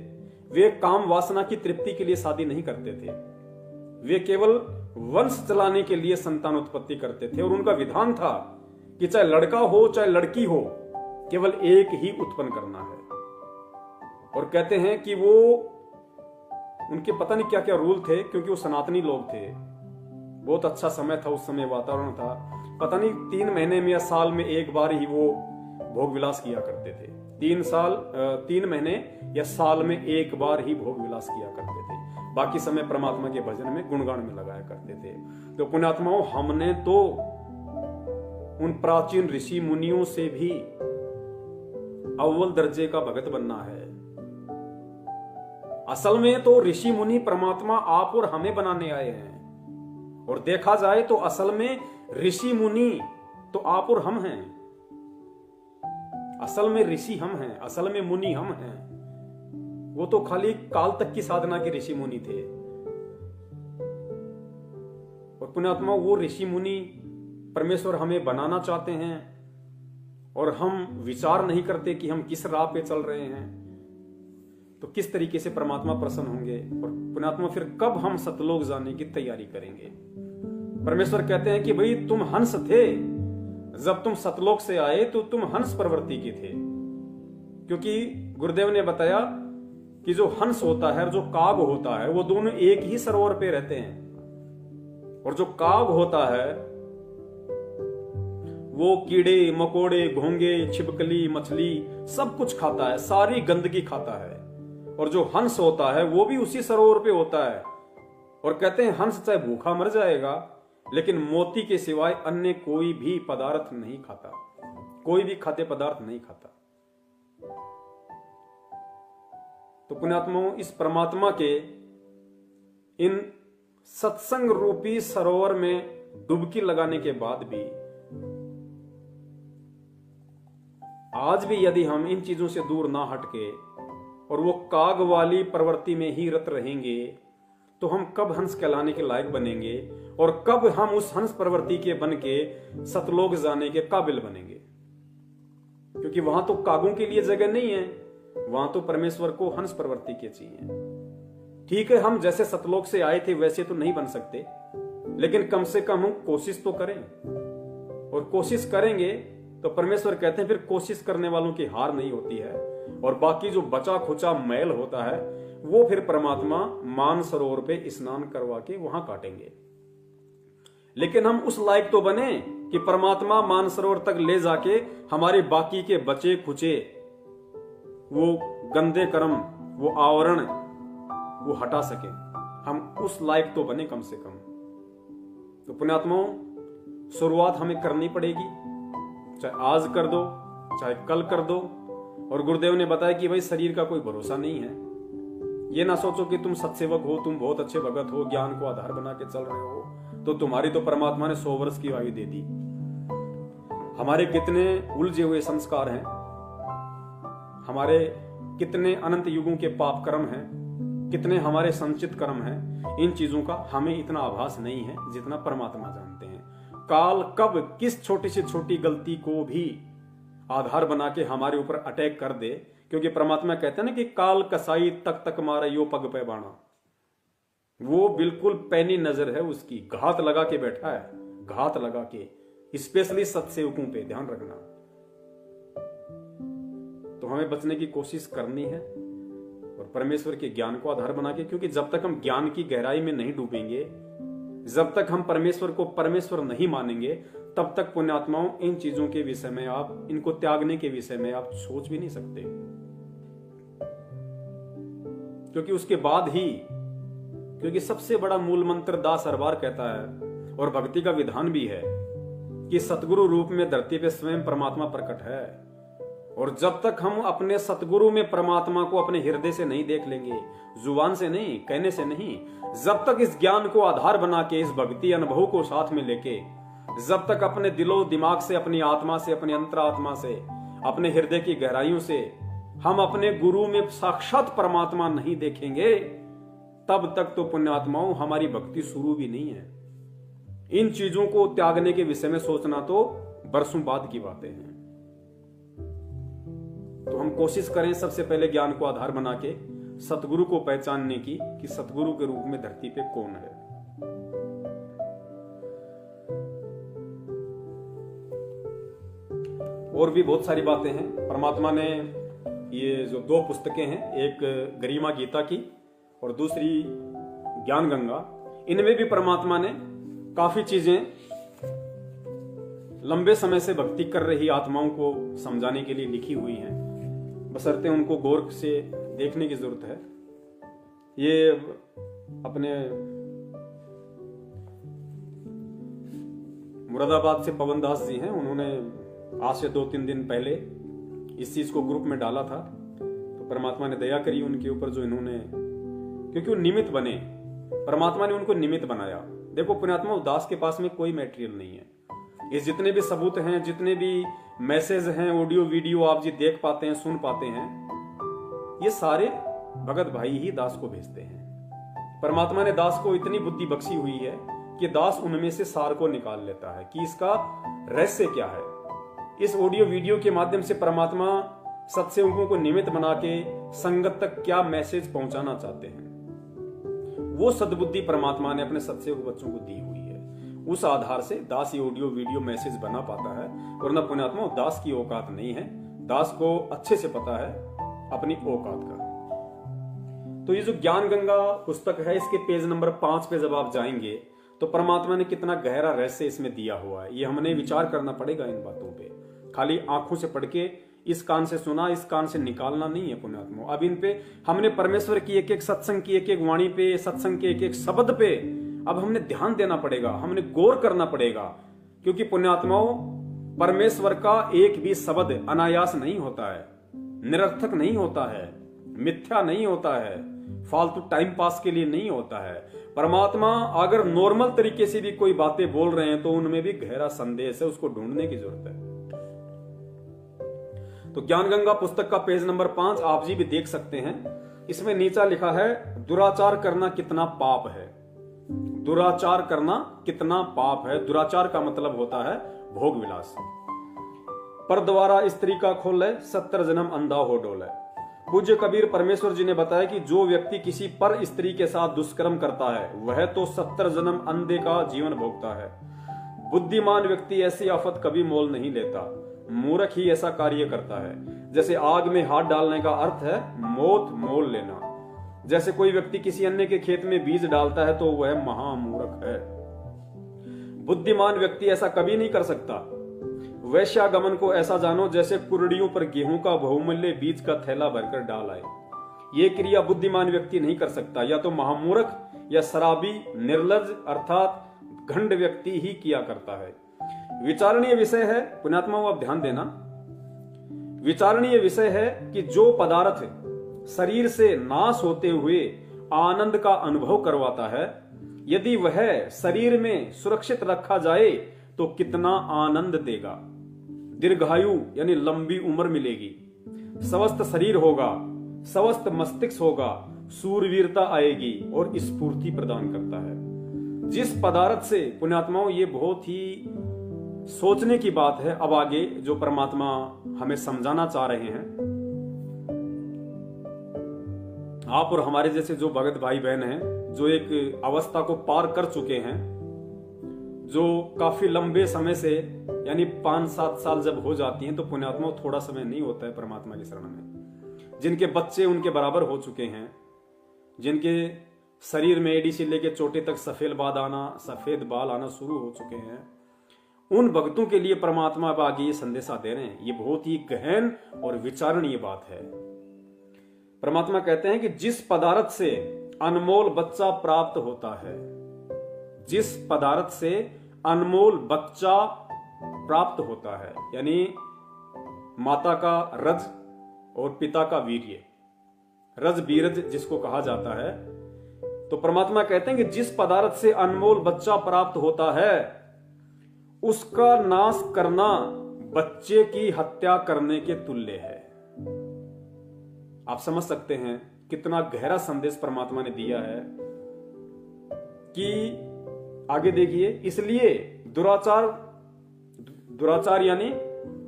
वे काम वासना की तृप्ति के लिए शादी नहीं करते थे, वे केवल वंश चलाने के लिए संतान उत्पत्ति करते थे। और उनका विधान था कि चाहे लड़का हो चाहे लड़की हो, केवल एक ही उत्पन्न करना है। और कहते हैं कि वो उनके पता नहीं क्या क्या रूल थे, क्योंकि वो सनातनी लोग थे। बहुत अच्छा समय था उस समय, वातावरण था। पता नहीं 3 महीने में या साल में एक बार ही वो भोग विलास किया करते थे। 3 महीने या साल में एक बार ही भोग विलास किया करते थे। बाकी समय परमात्मा के भजन में, गुणगान में लगाया करते थे। तो पुण्यात्माओं, हमने तो उन प्राचीन ऋषि मुनियों से भी अव्वल दर्जे का भगत बनना है। असल में तो ऋषि मुनि परमात्मा आप और हमें बनाने आए हैं। और देखा जाए तो असल में ऋषि मुनि तो आप और हम हैं। असल में ऋषि हम हैं, असल में मुनि हम हैं। वो तो खाली काल तक की साधना के ऋषि मुनि थे। और पुण्यात्मा, वो ऋषि मुनि परमेश्वर हमें बनाना चाहते हैं, और हम विचार नहीं करते कि हम किस राह पे चल रहे हैं। तो किस तरीके से परमात्मा प्रसन्न होंगे, और पुण्यात्मा फिर कब हम सतलोक जाने की तैयारी करेंगे। परमेश्वर कहते हैं कि भाई तुम हंस थे, जब तुम सतलोक से आए तो तुम हंस प्रवृत्ति के थे। क्योंकि गुरुदेव ने बताया कि जो हंस होता है और जो काग होता है, वो दोनों एक ही सरोवर पे रहते हैं। और जो काग होता है वो कीड़े मकोड़े, घोंगे, छिपकली, मछली सब कुछ खाता है, सारी गंदगी खाता है। और जो हंस होता है वो भी उसी सरोवर पे होता है। और कहते हैं हंस चाहे भूखा मर जाएगा, लेकिन मोती के सिवाय अन्य कोई भी पदार्थ नहीं खाता, कोई भी खाद्य पदार्थ नहीं खाता। तो पुण्यात्माओं, इस परमात्मा के इन सत्संग रूपी सरोवर में डुबकी लगाने के बाद भी, आज भी यदि हम इन चीजों से दूर ना हटके और वो काग वाली प्रवृत्ति में ही रत रहेंगे, तो हम कब हंस कहलाने के लायक बनेंगे, और कब हम उस हंस प्रवृत्ति के बन के सतलोक जाने के काबिल बनेंगे। क्योंकि वहां तो कागों के लिए जगह नहीं है, वहां तो परमेश्वर को हंस प्रवृत्ति के चाहिए। ठीक है, हम जैसे सतलोक से आए थे वैसे तो नहीं बन सकते, लेकिन कम से कम हम कोशिश तो करें। और कोशिश करेंगे तो परमेश्वर कहते हैं फिर कोशिश करने वालों की हार नहीं होती है। और बाकी जो बचा खुचा मैल होता है वो फिर परमात्मा मान सरोवर पे स्नान करवा के वहां काटेंगे। लेकिन हम उस लायक तो बने कि परमात्मा मान सरोवर तक ले जाके हमारे बाकी के बचे खुचे वो गंदे कर्म, वो आवरण वो हटा सके। हम उस लायक तो बने कम से कम। तो पुण्यात्माओं, शुरुआत हमें करनी पड़ेगी, चाहे आज कर दो चाहे कल कर दो। और गुरुदेव ने बताया कि भाई शरीर का कोई भरोसा नहीं है। ये ना सोचो कि तुम सत्सेवक हो, तुम बहुत अच्छे भगत हो, ज्ञान को आधार बना के चल रहे हो, तो तुम्हारी तो परमात्मा ने 100 वर्ष की आयु दे दी। हमारे कितने उलझे हुए संस्कार हैं, हमारे कितने अनंत युगों के पाप कर्म हैं, कितने हमारे संचित कर्म हैं। इन चीजों का हमें इतना आभास नहीं है जितना परमात्मा जानते हैं। काल कब किस छोटी से छोटी गलती को भी आधार बना के हमारे ऊपर अटैक कर दे, क्योंकि परमात्मा कहते हैं ना कि काल कसाई तक तक मारा यो पग पे बाणा। वो बिल्कुल पैनी नजर है उसकी, घात लगा के बैठा है, घात लगा के। स्पेशली सत्सेवकों पे ध्यान रखना। तो हमें बचने की कोशिश करनी है और परमेश्वर के ज्ञान को आधार बना के, क्योंकि जब तक हम ज्ञान की गहराई में नहीं डूबेंगे, जब तक हम परमेश्वर को परमेश्वर नहीं मानेंगे, तब तक पुण्यात्माओं इन चीजों के विषय में आप, इनको त्यागने के विषय में आप सोच भी नहीं सकते। क्योंकि उसके बाद ही, क्योंकि सबसे बड़ा मूल मंत्र दास हरबार कहता है और भक्ति का विधान भी है कि सतगुरु रूप में धरती पे स्वयं परमात्मा प्रकट है। और जब तक हम अपने सतगुरु में परमात्मा को अपने हृदय से नहीं देख लेंगे, जुबान से नहीं, कहने से नहीं, जब तक इस ज्ञान को आधार बना के, इस भक्ति अनुभव को साथ में लेके, जब तक अपने दिलो दिमाग से, अपनी आत्मा से, अपनी अंतरात्मा से, अपने हृदय की गहराइयों से हम अपने गुरु में साक्षात परमात्मा नहीं देखेंगे, तब तक तो पुण्यात्माओं हमारी भक्ति शुरू भी नहीं है। इन चीजों को त्यागने के विषय में सोचना तो बरसों बाद की बातें हैं। तो हम कोशिश करें सबसे पहले ज्ञान को आधार बना के सतगुरु को पहचानने की कि सतगुरु के रूप में धरती पे कौन है। और भी बहुत सारी बातें हैं। परमात्मा ने ये जो 2 पुस्तकें हैं, एक गरिमा गीता की और दूसरी ज्ञान गंगा, इनमें भी परमात्मा ने काफी चीजें लंबे समय से भक्ति कर रही आत्माओं को समझाने के लिए लिखी हुई हैं, बशर्ते उनको गौर से देखने की जरूरत है। ये अपने मुरादाबाद से पवन दास जी हैं, उन्होंने आज से 2-3 दिन पहले इस चीज को ग्रुप में डाला था। तो परमात्मा ने दया करी उनके ऊपर, जो इन्होंने, क्योंकि वो निमित्त बने, परमात्मा ने उनको निमित्त बनाया। देखो पुण्यात्मा, दास के पास में कोई मटेरियल नहीं है। ये जितने भी सबूत हैं, जितने भी मैसेज हैं, ऑडियो वीडियो आप जी देख पाते हैं, सुन पाते हैं, ये सारे भगत भाई ही दास को भेजते हैं। परमात्मा ने दास को इतनी बुद्धि बख्शी हुई है कि दास उनमें से सार को निकाल लेता है कि इसका रहस्य क्या है। इस ऑडियो वीडियो के माध्यम से परमात्मा सत्सेवकों को निमित्त बना के संगत तक क्या मैसेज पहुंचाना चाहते हैं, वो सद्बुद्धि परमात्मा ने अपने सत्सेवक बच्चों को दी हुई है। उस आधार से दास ये ऑडियो वीडियो मैसेज बना पाता है, वरना पुण्यात्मा दास की औकात नहीं है। दास को अच्छे से पता है अपनी औकात का। तो ये जो ज्ञान गंगा पुस्तक है, इसके पेज नंबर 5 पे जब आप जाएंगे तो परमात्मा ने कितना गहरा रहस्य इसमें दिया हुआ है। ये हमने विचार करना पड़ेगा इन बातों पे। खाली आंखों से पढ़ के इस कान से सुना, इस कान से निकालना नहीं है पुण्यात्मा। अब इन पे हमने परमेश्वर की एक एक सत्संग की एक एक वाणी पे, सत्संग के एक एक शब्द पे अब हमने ध्यान देना पड़ेगा, हमने गौर करना पड़ेगा। क्योंकि पुण्यात्माओं, परमेश्वर का एक भी शब्द अनायास नहीं होता है, निरर्थक नहीं होता है, मिथ्या नहीं होता है, फालतू टाइम पास के लिए नहीं होता है। परमात्मा अगर नॉर्मल तरीके से भी कोई बातें बोल रहे हैं तो उनमें भी गहरा संदेश है, उसको ढूंढने की जरूरत है। तो ज्ञान गंगा पुस्तक का पेज नंबर 5 आप जी भी देख सकते हैं। इसमें नीचा लिखा है, दुराचार करना कितना पाप है। दुराचार करना कितना पाप है। दुराचार का मतलब होता है भोग विलास। पर द्वारा स्त्री का खोले, 70 जन्म अंधा हो डोले। पूज्य कबीर परमेश्वर जी ने बताया कि जो व्यक्ति किसी पर स्त्री के साथ दुष्कर्म करता है वह तो 70 जन्म अंधे का जीवन भोगता है। बुद्धिमान व्यक्ति ऐसी आफत कभी मोल नहीं लेता, मूर्ख ही ऐसा कार्य करता है। जैसे आग में हाथ डालने का अर्थ है मौत मोल लेना। जैसे कोई व्यक्ति किसी अन्य के खेत में बीज डालता है तो वह महामूर्ख है। बुद्धिमान व्यक्ति ऐसा कभी नहीं कर सकता। वैश्यागमन को ऐसा जानो जैसे कुरड़ियों पर गेहूं का बहुमूल्य बीज का थैला भरकर डाल आए। ये क्रिया बुद्धिमान व्यक्ति नहीं कर सकता। या तो महामूर्ख या शराबी निर्लज अर्थात घंड व्यक्ति ही किया करता है। विचारणीय विषय है पुण्यात्माओं, आप ध्यान देना, विचारणीय विषय है कि जो पदार्थ शरीर से नाश होते हुए आनंद का अनुभव करवाता है, यदि वह शरीर में सुरक्षित रखा जाए तो कितना आनंद देगा। दीर्घायु यानी लंबी उम्र मिलेगी, स्वस्थ शरीर होगा, स्वस्थ मस्तिष्क होगा, सूरवीरता आएगी और स्फूर्ति प्रदान करता है। जिस पदार्थ से पुण्यात्माओं, ये बहुत ही सोचने की बात है। अब आगे जो परमात्मा हमें समझाना चाह रहे हैं, आप और हमारे जैसे जो भगत भाई बहन हैं, जो एक अवस्था को पार कर चुके हैं, जो काफी लंबे समय से यानी 5-7 साल जब हो जाती हैं तो पुण्यात्मा थोड़ा समय नहीं होता है परमात्मा की शरण में। जिनके बच्चे उनके बराबर हो चुके हैं, जिनके शरीर में एड़ी से लेके चोटी तक सफेद बाल आना शुरू हो चुके हैं, उन भक्तों के लिए परमात्मा अब आगे ये संदेशा दे रहे हैं। ये बहुत ही गहन और विचारणीय बात है। परमात्मा कहते हैं कि जिस पदार्थ से अनमोल बच्चा प्राप्त होता है, जिस पदार्थ से अनमोल बच्चा प्राप्त होता है, यानी माता का रज और पिता का वीर्य, रज बीरज जिसको कहा जाता है, तो परमात्मा कहते हैं कि जिस पदार्थ से अनमोल बच्चा प्राप्त होता है उसका नाश करना बच्चे की हत्या करने के तुल्य है। आप समझ सकते हैं कितना गहरा संदेश परमात्मा ने दिया है कि आगे देखिए, इसलिए दुराचार यानी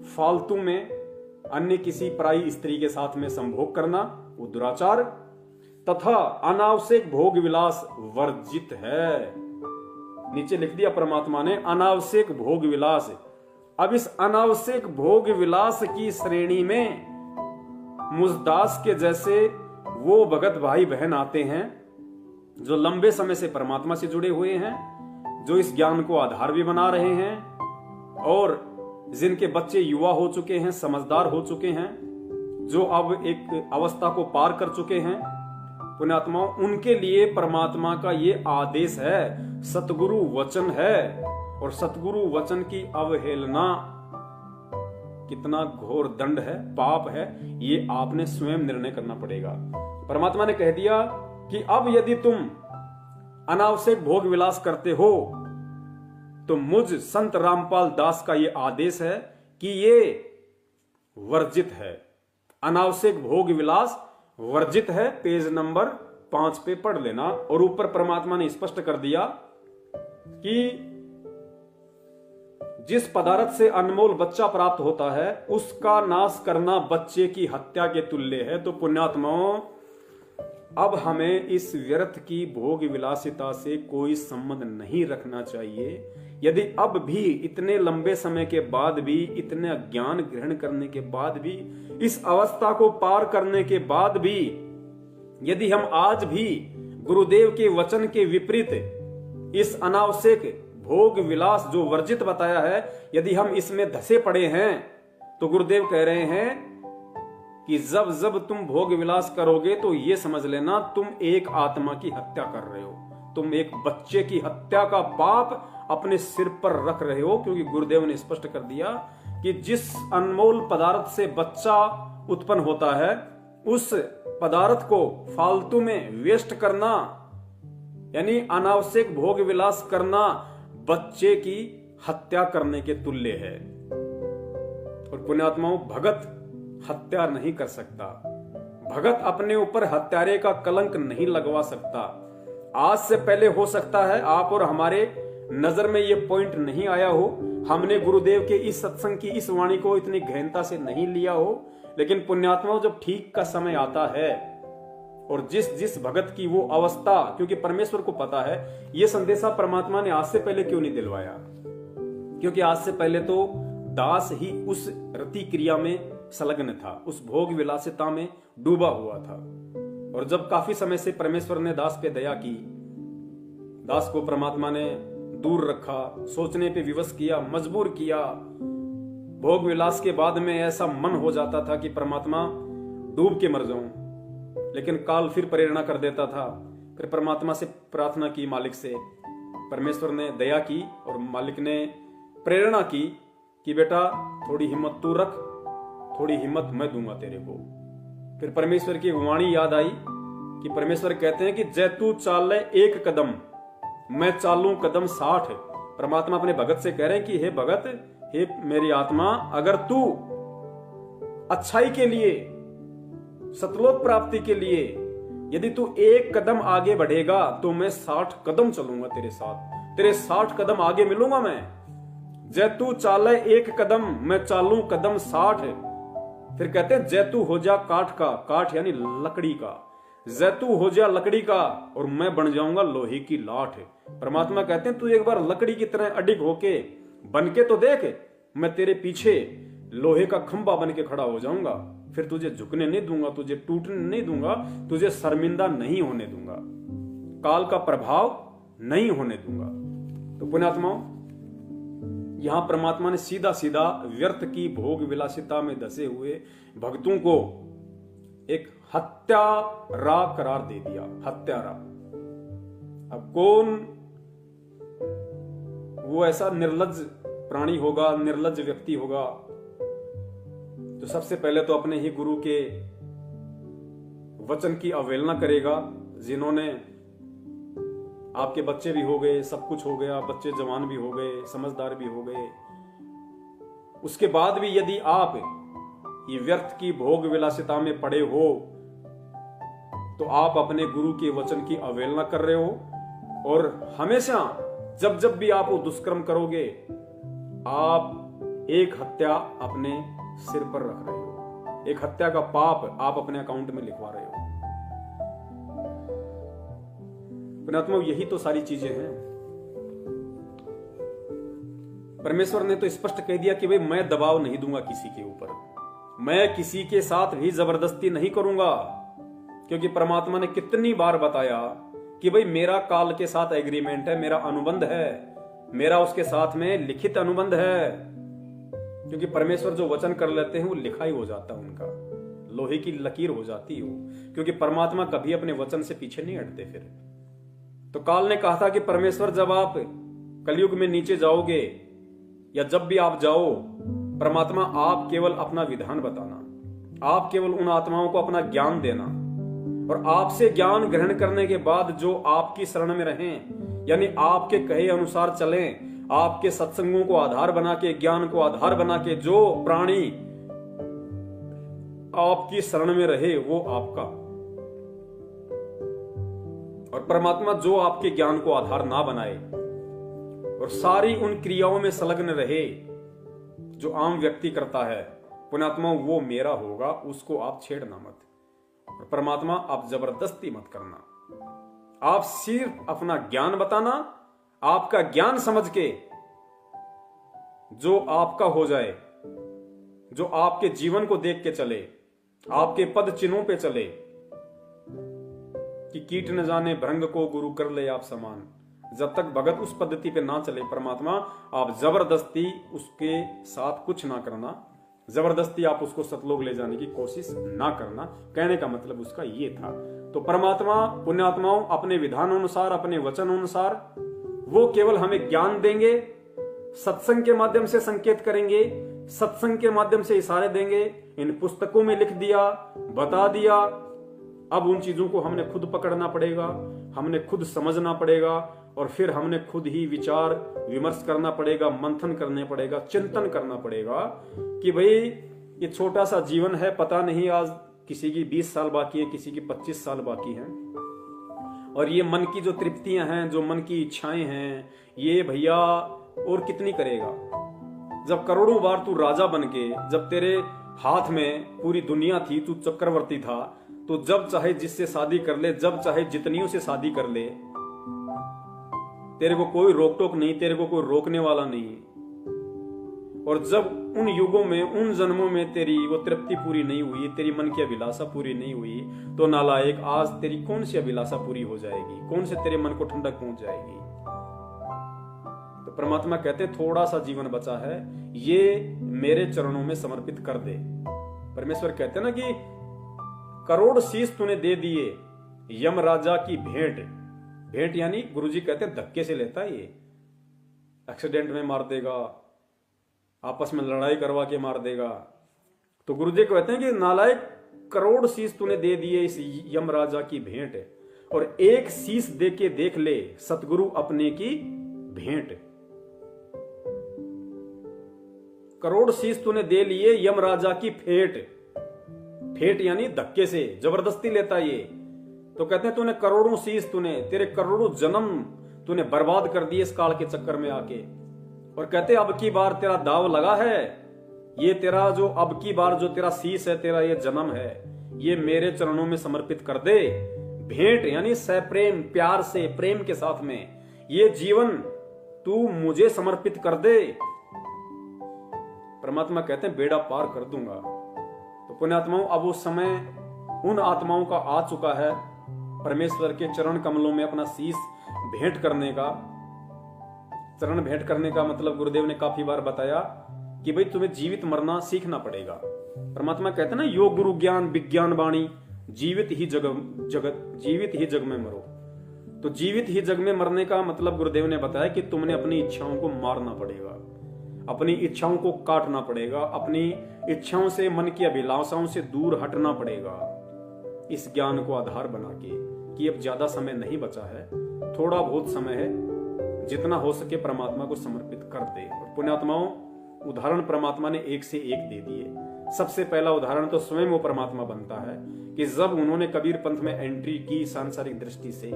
फालतू में अन्य किसी पराई स्त्री के साथ में संभोग करना, वो दुराचार। तथा अनावश्यक भोग विलास वर्जित है। नीचे लिख दिया परमात्मा ने अनावश्यक भोग विलास। अब इस अनावश्यक भोग विलास की श्रेणी में मुझदास के जैसे वो भगत भाई बहन आते हैं जो लंबे समय से परमात्मा से जुड़े हुए हैं, जो इस ज्ञान को आधार भी बना रहे हैं और जिनके बच्चे युवा हो चुके हैं, समझदार हो चुके हैं, जो अब एक अवस्था को पार कर चुके हैं पुण्यात्माओं, उनके लिए परमात्मा का ये आदेश है, सतगुरु वचन है। और सतगुरु वचन की अवहेलना कितना घोर दंड है, पाप है, ये आपने स्वयं निर्णय करना पड़ेगा। परमात्मा ने कह दिया कि अब यदि तुम अनावश्यक भोग विलास करते हो तो मुझ संत रामपाल दास का यह आदेश है कि ये वर्जित है। अनावश्यक भोग विलास वर्जित है। पेज नंबर 5 पे पढ़ लेना। और ऊपर परमात्मा ने स्पष्ट कर दिया कि जिस पदार्थ से अनमोल बच्चा प्राप्त होता है उसका नाश करना बच्चे की हत्या के तुल्य है। तो पुण्यात्माओं, अब हमें इस व्यर्थ की भोग विलासिता से कोई संबंध नहीं रखना चाहिए। यदि अब भी इतने लंबे समय के बाद भी, इतने ज्ञान ग्रहण करने के बाद भी, इस अवस्था को पार करने के बाद भी, यदि हम आज भी गुरुदेव के वचन के विपरीत इस अनावश्यक भोग विलास जो वर्जित बताया है, यदि हम इसमें धसे पड़े हैं, तो गुरुदेव कह रहे हैं कि जब जब तुम भोग विलास करोगे तो ये समझ लेना तुम एक आत्मा की हत्या कर रहे हो, तुम एक बच्चे की हत्या का पाप अपने सिर पर रख रहे हो। क्योंकि गुरुदेव ने स्पष्ट कर दिया कि जिस अनमोल पदार्थ से बच्चा उत्पन्न होता है उस पदार्थ को फालतू में वेस्ट करना, यानी अनावश्यक भोग विलास करना, बच्चे की हत्या करने के तुल्य है। और पुण्यात्माओं, भगत हत्या नहीं कर सकता। भगत अपने ऊपर हत्यारे का कलंक नहीं लगवा सकता। आज से पहले हो सकता है आप और हमारे नजर में ये पॉइंट नहीं आया हो, हमने गुरुदेव के इस सत्संग की इस वाणी को इतनी गहनता से नहीं लिया हो, लेकिन पुण्यात्माओं, जब ठीक का समय आता है और जिस जिस भगत की वो अवस्था, क्योंकि परमेश्वर को पता है ये संदेशा परमात्मा ने आज से पहले क्यों नहीं दिलवाया, क्योंकि आज से पहले तो दास ही उस रति क्रिया में संलग्न था, उस भोग विलासिता में डूबा हुआ था। और जब काफी समय से परमेश्वर ने दास पे दया की, दास को परमात्मा ने दूर रखा, सोचने पे विवश किया, मजबूर किया, भोग विलास के बाद में ऐसा मन हो जाता था कि परमात्मा डूब के मर जाऊं, लेकिन काल फिर प्रेरणा कर देता था। फिर परमात्मा से प्रार्थना की, मालिक से, परमेश्वर ने दया की और मालिक ने प्रेरणा की कि बेटा थोड़ी हिम्मत तू रख, थोड़ी हिम्मत मैं दूंगा तेरे को। फिर परमेश्वर की वाणी याद आई कि परमेश्वर कहते हैं कि जय तू चाले एक कदम, मैं चालूं कदम 60। परमात्मा अपने भगत से कह रहे हैं कि हे भगत, हे मेरी आत्मा, अगर तू अच्छाई के लिए, सतलोक प्राप्ति के लिए यदि तू एक कदम आगे बढ़ेगा तो मैं 60 कदम चलूंगा तेरे साथ, तेरे 60 कदम आगे मिलूंगा मैं। जय तू चाले एक कदम, मैं चालूं कदम 60। फिर कहते हैं जय तू हो जा काठ का, काठ यानी लकड़ी का, जय तू हो जा लकड़ी का और मैं बन जाऊंगा लोहे की लाठ। परमात्मा कहते हैं तू एक बार लकड़ी की तरह अडिग होके बन के तो देख, मैं तेरे पीछे लोहे का खंभा बन के खड़ा हो जाऊंगा, फिर तुझे झुकने नहीं दूंगा, तुझे टूटने नहीं दूंगा, तुझे शर्मिंदा नहीं होने दूंगा, काल का प्रभाव नहीं होने दूंगा। तो पुण्यात्माओं, यहां परमात्मा ने सीधा सीधा व्यर्थ की भोग विलासिता में धसे हुए भक्तों को एक हत्यारा करार दे दिया, हत्यारा। अब कौन वो ऐसा निर्लज्ज प्राणी होगा, निर्लज्ज व्यक्ति होगा तो सबसे पहले तो अपने ही गुरु के वचन की अवहेलना करेगा, जिन्होंने आपके बच्चे भी हो गए, सब कुछ हो गया, बच्चे जवान भी हो गए, समझदार भी हो गए, उसके बाद भी यदि आप ये व्यर्थ की भोग विलासिता में पड़े हो तो आप अपने गुरु के वचन की अवहेलना कर रहे हो। और हमेशा जब जब भी आप वो दुष्कर्म करोगे, आप एक हत्या अपने सिर पर रख रहे हो, एक हत्या का पाप आप अपने अकाउंट में लिखवा रहे हो। पुण्यात्मा, यही तो सारी चीजें हैं। परमेश्वर ने तो स्पष्ट कह दिया कि भाई मैं दबाव नहीं दूंगा किसी के ऊपर, मैं किसी के साथ भी जबरदस्ती नहीं करूंगा, क्योंकि परमात्मा ने कितनी बार बताया कि भाई मेरा काल के साथ एग्रीमेंट है, मेरा अनुबंध है, मेरा उसके साथ में लिखित अनुबंध है। क्योंकि परमेश्वर जो वचन कर लेते हैं वो लिखा ही हो जाता है, उनका लोहे की लकीर हो जाती है वो, क्योंकि परमात्मा कभी अपने वचन से पीछे नहीं हटते। फिर तो काल ने कहा था कि परमेश्वर जब आप कलयुग में नीचे जाओगे या जब भी आप जाओ, परमात्मा आप केवल अपना विधान बताना, आप केवल उन आत्माओं को अपना ज्ञान देना, और आपसे ज्ञान ग्रहण करने के बाद जो आपकी शरण में रहें, यानी आपके कहे अनुसार चलें, आपके सत्संगों को आधार बना के, ज्ञान को आधार बना के जो प्राणी आपकी शरण में रहे वो आपका, और परमात्मा जो आपके ज्ञान को आधार ना बनाए और सारी उन क्रियाओं में संलग्न रहे जो आम व्यक्ति करता है, पुण्यात्मा वो मेरा होगा, उसको आप छेड़ना मत। और परमात्मा आप जबरदस्ती मत करना, आप सिर्फ अपना ज्ञान बताना, आपका ज्ञान समझ के जो आपका हो जाए, जो आपके जीवन को देख के चले, आपके पद चिन्हों पे चले, कि कीट न जाने भृंग को गुरु कर ले आप समान। जब तक भगत उस पद्धति पे ना चले परमात्मा, आप जबरदस्ती उसके साथ कुछ ना करना, जबरदस्ती आप उसको सतलोक ले जाने की कोशिश ना करना। कहने का मतलब उसका ये था। तो परमात्मा पुण्यात्माओं अपने विधान अनुसार, अपने वचन अनुसार वो केवल हमें ज्ञान देंगे, सत्संग के माध्यम से संकेत करेंगे, सत्संग के माध्यम से इशारे देंगे। इन पुस्तकों में लिख दिया, बता दिया, अब उन चीजों को हमने खुद पकड़ना पड़ेगा, हमने खुद समझना पड़ेगा, और फिर हमने खुद ही विचार विमर्श करना पड़ेगा, मंथन करने पड़ेगा, चिंतन करना पड़ेगा कि भाई ये छोटा सा जीवन है, पता नहीं आज किसी की 20 साल बाकी है, किसी की 25 साल बाकी है, और ये मन की जो तृप्तियां हैं, जो मन की इच्छाएं हैं, ये भैया और कितनी करेगा। जब करोड़ों बार तू राजा बन के, जब तेरे हाथ में पूरी दुनिया थी, तू चक्रवर्ती था, तो जब चाहे जिससे शादी कर ले, जब चाहे जितनियों से शादी कर ले, तेरे को कोई रोक टोक नहीं, तेरे को कोई रोकने वाला नहीं। और जब उन युगों में, उन जन्मों में तेरी वो तृप्ति पूरी नहीं हुई, तेरी मन की अभिलाषा पूरी नहीं हुई, तो नालायक आज तेरी कौन सी अभिलाषा पूरी हो जाएगी, कौन से तेरे मन को ठंडक पहुंच जाएगी। तो परमात्मा कहते थोड़ा सा जीवन बचा है, ये मेरे चरणों में समर्पित कर दे। परमेश्वर कहते ना कि करोड़ शीश तूने दे दिए, यम राजा की भेंट। भेंट यानी गुरुजी कहते हैं धक्के से लेता है, ये एक्सीडेंट में मार देगा, आपस में लड़ाई करवा के मार देगा। तो गुरुजी कहते हैं कि नालायक करोड़ शीश तूने दे दिए इस यम राजा की भेंट, और एक शीश दे के देख ले सतगुरु अपने की भेंट। करोड़ शीश तूने दे लिए यम राजा की फेट। फेट यानी धक्के से, जबरदस्ती लेता ये। तो कहते हैं तूने करोड़ों शीश, तूने तेरे करोड़ों जन्म तूने बर्बाद कर दिए इस काल के चक्कर में आके। और कहते अब की बार तेरा दाव लगा है, ये तेरा जो अब की बार जो तेरा शीश है, तेरा ये जन्म है, ये मेरे चरणों में समर्पित कर दे। भेंट यानी सप्रेम, प्यार से, प्रेम के साथ में ये जीवन तू मुझे समर्पित कर दे। परमात्मा कहते हैं बेड़ा पार कर दूंगा। तो पुण्यात्माओं अब वो समय उन आत्माओं का आ चुका है परमेश्वर के चरण कमलों में अपना शीश भेंट करने का। चरण भेंट करने का मतलब गुरुदेव ने काफी बार बताया कि भाई तुम्हें जीवित मरना सीखना पड़ेगा। परमात्मा कहते हैं ना, योग गुरु ज्ञान विज्ञान वाणी, जीवित ही जग में मरो। तो जीवित ही जग में मरने का मतलब गुरुदेव ने बताया कि तुमने अपनी इच्छाओं को मारना पड़ेगा, अपनी इच्छाओं को काटना पड़ेगा, अपनी इच्छाओं से, मन की अभिलाषाओं से दूर हटना पड़ेगा, इस ज्ञान को आधार बना के कि अब ज्यादा समय नहीं बचा है, थोड़ा बहुत समय है, जितना हो सके परमात्मा को समर्पित कर दे। और पुण्यात्माओं उदाहरण परमात्मा ने एक से एक दे दिए। सबसे पहला उदाहरण तो स्वयं वो परमात्मा बनता है कि जब उन्होंने कबीर पंथ में एंट्री की सांसारिक दृष्टि से,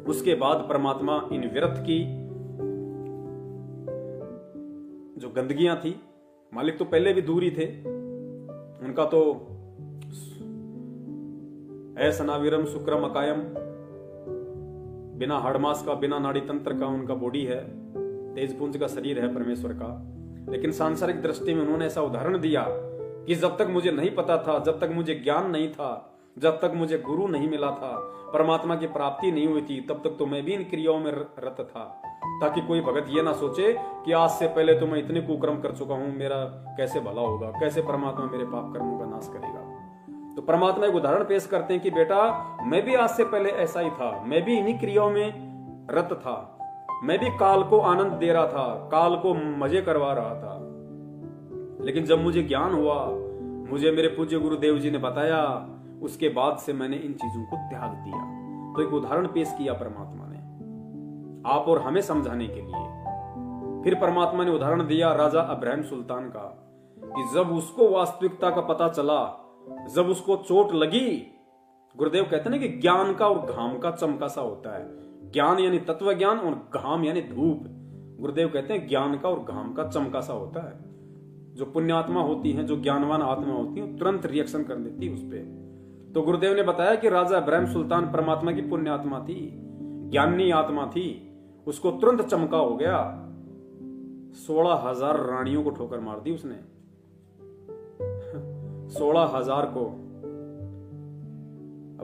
उसके बाद परमात्मा इन व्यर्थ की जो गंदगियां थी, मालिक तो पहले भी दूर ही थे, उनका तो सनाविरम शुक्रम अकायम, बिना हाड़मास का, बिना नाड़ी तंत्र का उनका बॉडी है, तेजपुंज का शरीर है परमेश्वर का। लेकिन सांसारिक दृष्टि में उन्होंने ऐसा उदाहरण दिया कि जब तक मुझे नहीं पता था, जब तक मुझे ज्ञान नहीं था, जब तक मुझे गुरु नहीं मिला था, परमात्मा की प्राप्ति नहीं हुई थी, तब तक तो मैं भी इन क्रियाओं में रत था, ताकि कोई भगत ये ना सोचे कि आज से पहले तो मैं इतने कुकर्म कर चुका हूं, मेरा कैसे भला होगा, कैसे परमात्मा मेरे पाप कर्मों का नाश करेगा। तो परमात्मा एक उदाहरण पेश करते हैं कि बेटा, मैं भी आज से पहले ऐसा ही था, मैं भी इन्हीं क्रियाओं में रत था, मैं भी काल को आनंद दे रहा था, काल को मजे करवा रहा था। लेकिन जब मुझे ज्ञान हुआ, मुझे मेरे पूज्य गुरुदेव जी ने बताया, उसके बाद से मैंने इन चीजों को त्याग दिया। तो एक उदाहरण पेश किया परमात्मा ने आप और हमें समझाने के लिए। फिर परमात्मा ने उदाहरण दिया राजा अब्राहम सुल्तान का, कि जब उसको वास्तविकता का पता चला, जब उसको चोट लगी, गुरुदेव कहते हैं कि ज्ञान का और घाम का चमका सा होता है। ज्ञान यानी तत्व ज्ञान और घाम यानी धूप। गुरुदेव कहते हैं ज्ञान का और घाम का चमका सा होता है। जो पुण्यात्मा होती हैं, जो ज्ञानवान आत्मा होती हैं, तुरंत रिएक्शन कर देती है उस पर। तो गुरुदेव ने बताया कि राजा इब्राहिम सुल्तान परमात्मा की पुण्यात्मा थी, ज्ञानी आत्मा थी, उसको तुरंत चमका हो गया। 16,000 रानियों को ठोकर मार दी उसने, 16,000 को।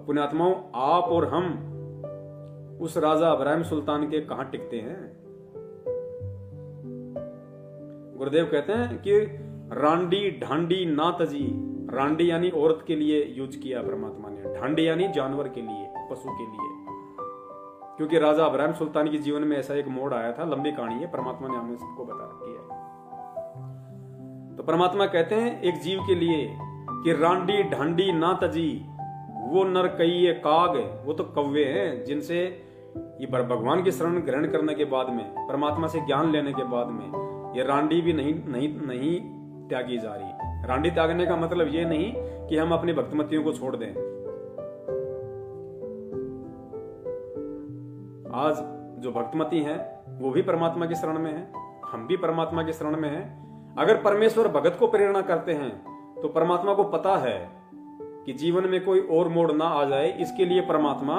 पुण्यात्माओं, आप और हम उस राजा इब्राहिम सुल्तान के कहां टिकते हैं? गुरुदेव कहते हैं कि रांडी ढांडी ना तजी। रांडी यानी औरत के लिए यूज किया परमात्मा ने, ढांडी यानी जानवर के लिए, पशु के लिए। क्योंकि राजा इब्राहिम सुल्तान के जीवन में ऐसा एक मोड़ आया था, लंबी कहानी है, परमात्मा ने हमें सबको बता रखी है। तो परमात्मा कहते हैं एक जीव के लिए कि रांडी ढांडी ना तजी, वो नर कई काग, वो तो कौवे हैं जिनसे ये भगवान की शरण ग्रहण करने के बाद में, परमात्मा से ज्ञान लेने के बाद में, ये रांडी भी नहीं त्यागी जा रही। रांडी त्यागने का मतलब ये नहीं कि हम अपनी भक्तिमतियों को छोड़ दें। आज जो भक्तिमती हैं वो भी परमात्मा की शरण में हैं, हम भी परमात्मा की शरण में हैं। अगर परमेश्वर भगत को प्रेरणा करते हैं तो परमात्मा को पता है कि जीवन में कोई और मोड़ ना आ जाए, इसके लिए परमात्मा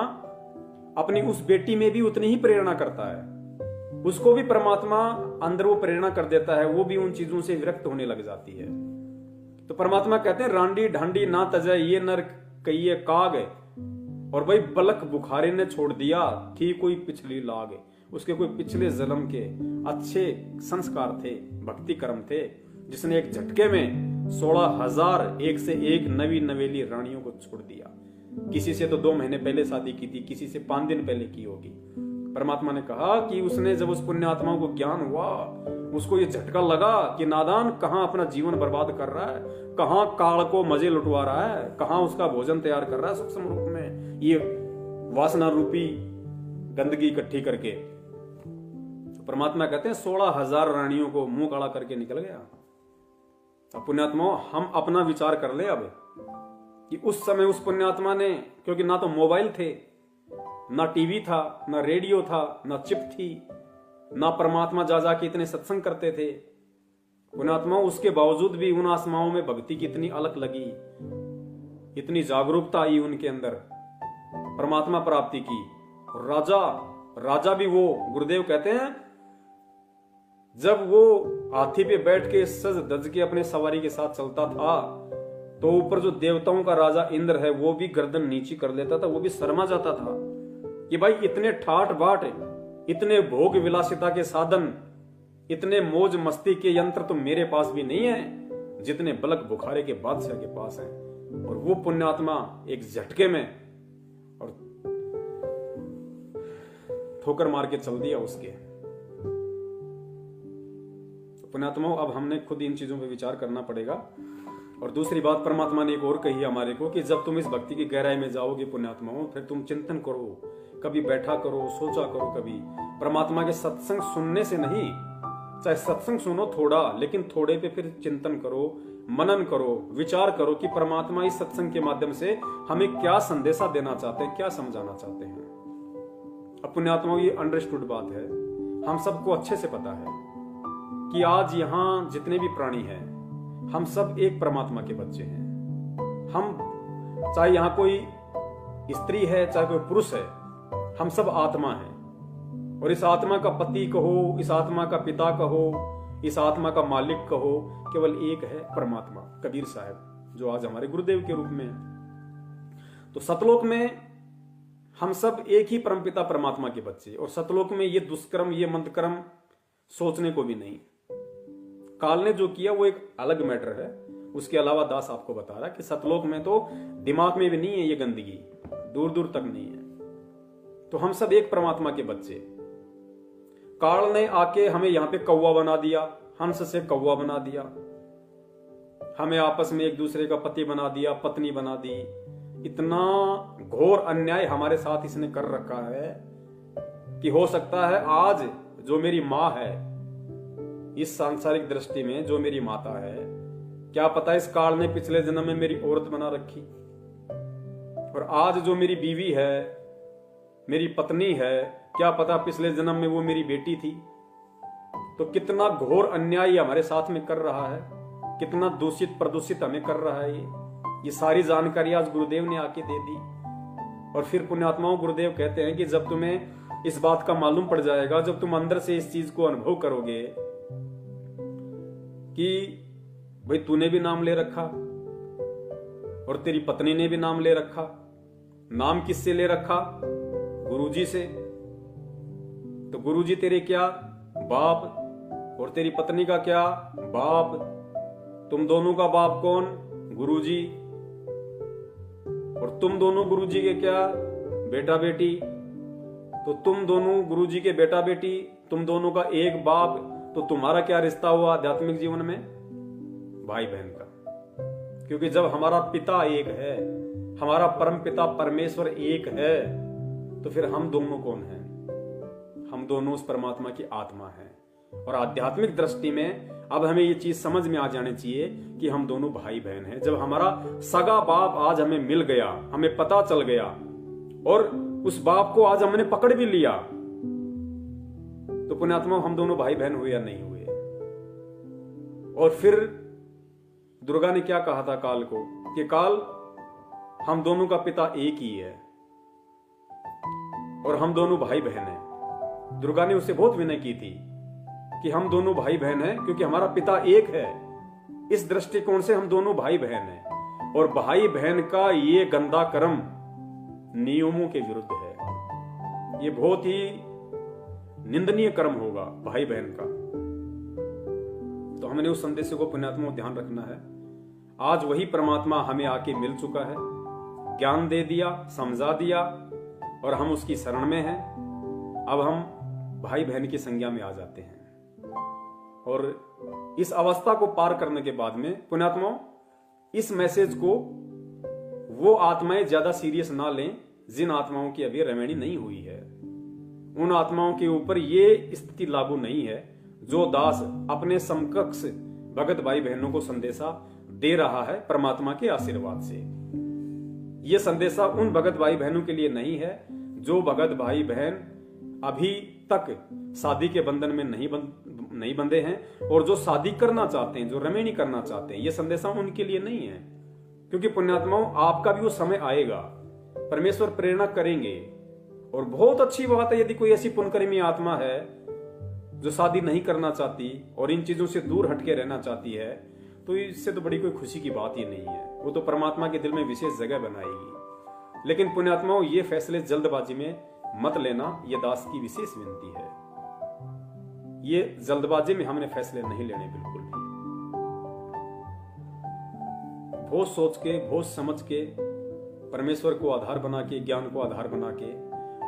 अपनी उस बेटी में भी उतनी ही प्रेरणा करता है। उसको भी परमात्मा अंदर वो प्रेरणा कर देता है, वो भी उन चीजों से विरक्त होने लग जाती है। तो परमात्मा कहते हैं रांडी ढांडी ना तजय, ये नर कई काग। और भाई बलक बुखारी ने छोड़ दिया, थी कोई पिछली लाग, उसके कोई पिछले जन्म के अच्छे संस्कार थे, भक्ति कर्म थे, जिसने एक झटके में 16,000 एक से एक नवी नवेली रानियों को छोड़ दिया। किसी से तो 2 महीने पहले शादी की थी, किसी से 5 दिन पहले की होगी। परमात्मा ने कहा कि उसने जब उस पुण्यात्मा को ज्ञान हुआ, उसको ये झटका लगा कि नादान कहां अपना जीवन बर्बाद कर रहा है, कहां काल को मजे लुटवा रहा है, कहां उसका भोजन तैयार कर रहा है सूक्ष्म रूप में, ये वासना रूपी गंदगी इकट्ठी करके। तो परमात्मा कहते हैं 16,000 रानियों को मुंह काला करके निकल गया। अब पुण्यात्मा, हम अपना विचार कर ले अब कि उस समय उस पुण्यात्मा ने, क्योंकि ना तो मोबाइल थे, ना टीवी था, ना रेडियो था, ना चिप थी, ना परमात्मा जा के इतने सत्संग करते थे, पुण्यात्मा, उसके बावजूद भी उन आत्माओं में भक्ति की इतनी अलख लगी, इतनी जागरूकता आई उनके अंदर परमात्मा प्राप्ति की। राजा भी वो, गुरुदेव कहते हैं जब वो हाथी पे बैठ के सज धज के अपने सवारी के साथ चलता था, तो ऊपर जो देवताओं का राजा इंद्र है वो भी गर्दन नीची कर लेता था, वो भी शर्मा जाता था कि भाई इतने ठाट बाट, इतने भोग विलासिता के साधन, इतने मौज मस्ती के यंत्र तो मेरे पास भी नहीं है जितने बलक बुखारे के बादशाह के पास है। और वो पुण्यात्मा एक झटके में और ठोकर मार के चल दिया उसके। पुण्यात्माओं, अब हमने खुद इन चीजों पे विचार करना पड़ेगा। और दूसरी बात परमात्मा ने एक और कही हमारे को कि जब तुम इस भक्ति की गहराई में जाओगे पुण्यात्माओं, फिर तुम चिंतन करो, कभी बैठा करो, सोचा करो, कभी परमात्मा के सत्संग सुनने से नहीं, चाहे सत्संग सुनो थोड़ा, लेकिन थोड़े पे फिर चिंतन करो, मनन करो, विचार करो कि परमात्मा इस सत्संग के माध्यम से हमें क्या संदेशा देना चाहते हैं, क्या समझाना चाहते हैं। अब पुण्यात्माओं, ये अंडरस्टूड बात है, हम सबको अच्छे से पता है कि आज यहां जितने भी प्राणी हैं, हम सब एक परमात्मा के बच्चे हैं। हम चाहे यहां कोई स्त्री है, चाहे कोई पुरुष है, हम सब आत्मा हैं, और इस आत्मा का पति कहो, इस आत्मा का पिता कहो, इस आत्मा का मालिक कहो, केवल एक है परमात्मा, कबीर साहब, जो आज हमारे गुरुदेव के रूप में है। तो सतलोक में हम सब एक ही परमपिता परमात्मा के बच्चे, और सतलोक में ये दुष्कर्म, ये मंदकर्म सोचने को भी नहीं। काल ने जो किया वो एक अलग मैटर है, उसके अलावा दास आपको बता रहा है कि सतलोक में तो दिमाग में भी नहीं है ये गंदगी, दूर दूर तक नहीं है। तो हम सब एक परमात्मा के बच्चे। काल ने आके हमें यहां पे कौवा बना दिया, हंस से कौवा बना दिया, हमें आपस में एक दूसरे का पति बना दिया, पत्नी बना दी। इतना घोर अन्याय हमारे साथ इसने कर रखा है कि हो सकता है आज जो मेरी मां है, इस सांसारिक दृष्टि में जो मेरी माता है, क्या पता इस काल ने पिछले जन्म में मेरी औरत बना रखी, और आज जो मेरी बीवी है, मेरी पत्नी है, क्या पता पिछले जन्म में वो मेरी बेटी थी। तो कितना घोर अन्याय हमारे साथ में कर रहा है, कितना दूषित प्रदूषित हमें कर रहा है। ये सारी जानकारी आज गुरुदेव ने आके दे दी। और फिर पुण्यात्माओं, गुरुदेव कहते हैं कि जब तुम्हें इस बात का मालूम पड़ जाएगा, जब तुम अंदर से इस चीज को अनुभव करोगे कि भाई तूने भी नाम ले रखा और तेरी पत्नी ने भी नाम ले रखा। नाम किससे ले रखा? गुरुजी से। तो गुरुजी तेरे क्या बाप, और तेरी पत्नी का क्या बाप। तुम दोनों का बाप कौन? गुरुजी। और तुम दोनों गुरुजी के क्या बेटा बेटी। तो तुम दोनों गुरुजी के बेटा बेटी, तुम दोनों का एक बाप। तो तुम्हारा क्या रिश्ता हुआ आध्यात्मिक जीवन में? भाई बहन का। क्योंकि जब हमारा पिता एक है, हमारा परम पिता परमेश्वर एक है, तो फिर हम दोनों कौन हैं? हम दोनों उस परमात्मा की आत्मा हैं। और आध्यात्मिक दृष्टि में अब हमें ये चीज समझ में आ जानी चाहिए कि हम दोनों भाई बहन हैं। जब हमारा सगा बाप आज हमें मिल गया, हमें पता चल गया, और उस बाप को आज हमने पकड़ भी लिया, तो पुण्यात्मा हम दोनों भाई बहन हुए या नहीं हुए? और फिर दुर्गा ने क्या कहा था काल को कि काल, हम दोनों का पिता एक ही है और हम दोनों भाई बहन हैं। दुर्गा ने उससे बहुत विनय की थी कि हम दोनों भाई बहन हैं क्योंकि हमारा पिता एक है। इस दृष्टिकोण से हम दोनों भाई बहन हैं। और भाई बहन का ये गंदा कर्म नियमों के विरुद्ध है। ये बहुत ही निंदनीय कर्म होगा भाई बहन का। तो हमने उस संदेश को पुण्यात्मा ध्यान रखना है। आज वही परमात्मा हमें आके मिल चुका है, ज्ञान दे दिया, समझा दिया, और हम उसकी शरण में हैं। अब हम भाई बहन की संज्ञा में आ जाते हैं। और इस अवस्था को पार करने के बाद में पुण्यात्माओं, इस मैसेज को वो आत्माएं ज्यादा सीरियस ना लें जिन आत्माओं की अभी रमैनी नहीं हुई है। उन आत्माओं के ऊपर ये स्थिति लागू नहीं है जो दास अपने समकक्ष भगत भाई बहनों को संदेशा दे रहा है परमात्मा के आशीर्वाद से। यह संदेशा उन भगत भाई बहनों के लिए नहीं है जो भगत भाई बहन अभी तक शादी के बंधन में नहीं बंधे हैं और जो शादी करना चाहते हैं, जो रमैनी करना चाहते हैं। यह संदेशा उनके लिए नहीं है, क्योंकि पुण्यात्माओं आपका भी वो समय आएगा, परमेश्वर प्रेरणा करेंगे। और बहुत अच्छी बात है यदि कोई ऐसी पुण्यकर्मी आत्मा है जो शादी नहीं करना चाहती और इन चीजों से दूर हटके रहना चाहती है, तो इससे तो बड़ी कोई खुशी की बात ही नहीं है। वो तो परमात्मा के दिल में विशेष जगह बनाएगी। लेकिन पुण्यात्माओं, ये फैसले जल्दबाजी में मत लेना, यह दास की विशेष विनती है। ये जल्दबाजी में हमने फैसले नहीं लेने बिल्कुल भी। बहुत सोच के, बहुत समझ के, परमेश्वर को आधार बना के, ज्ञान को आधार बना के,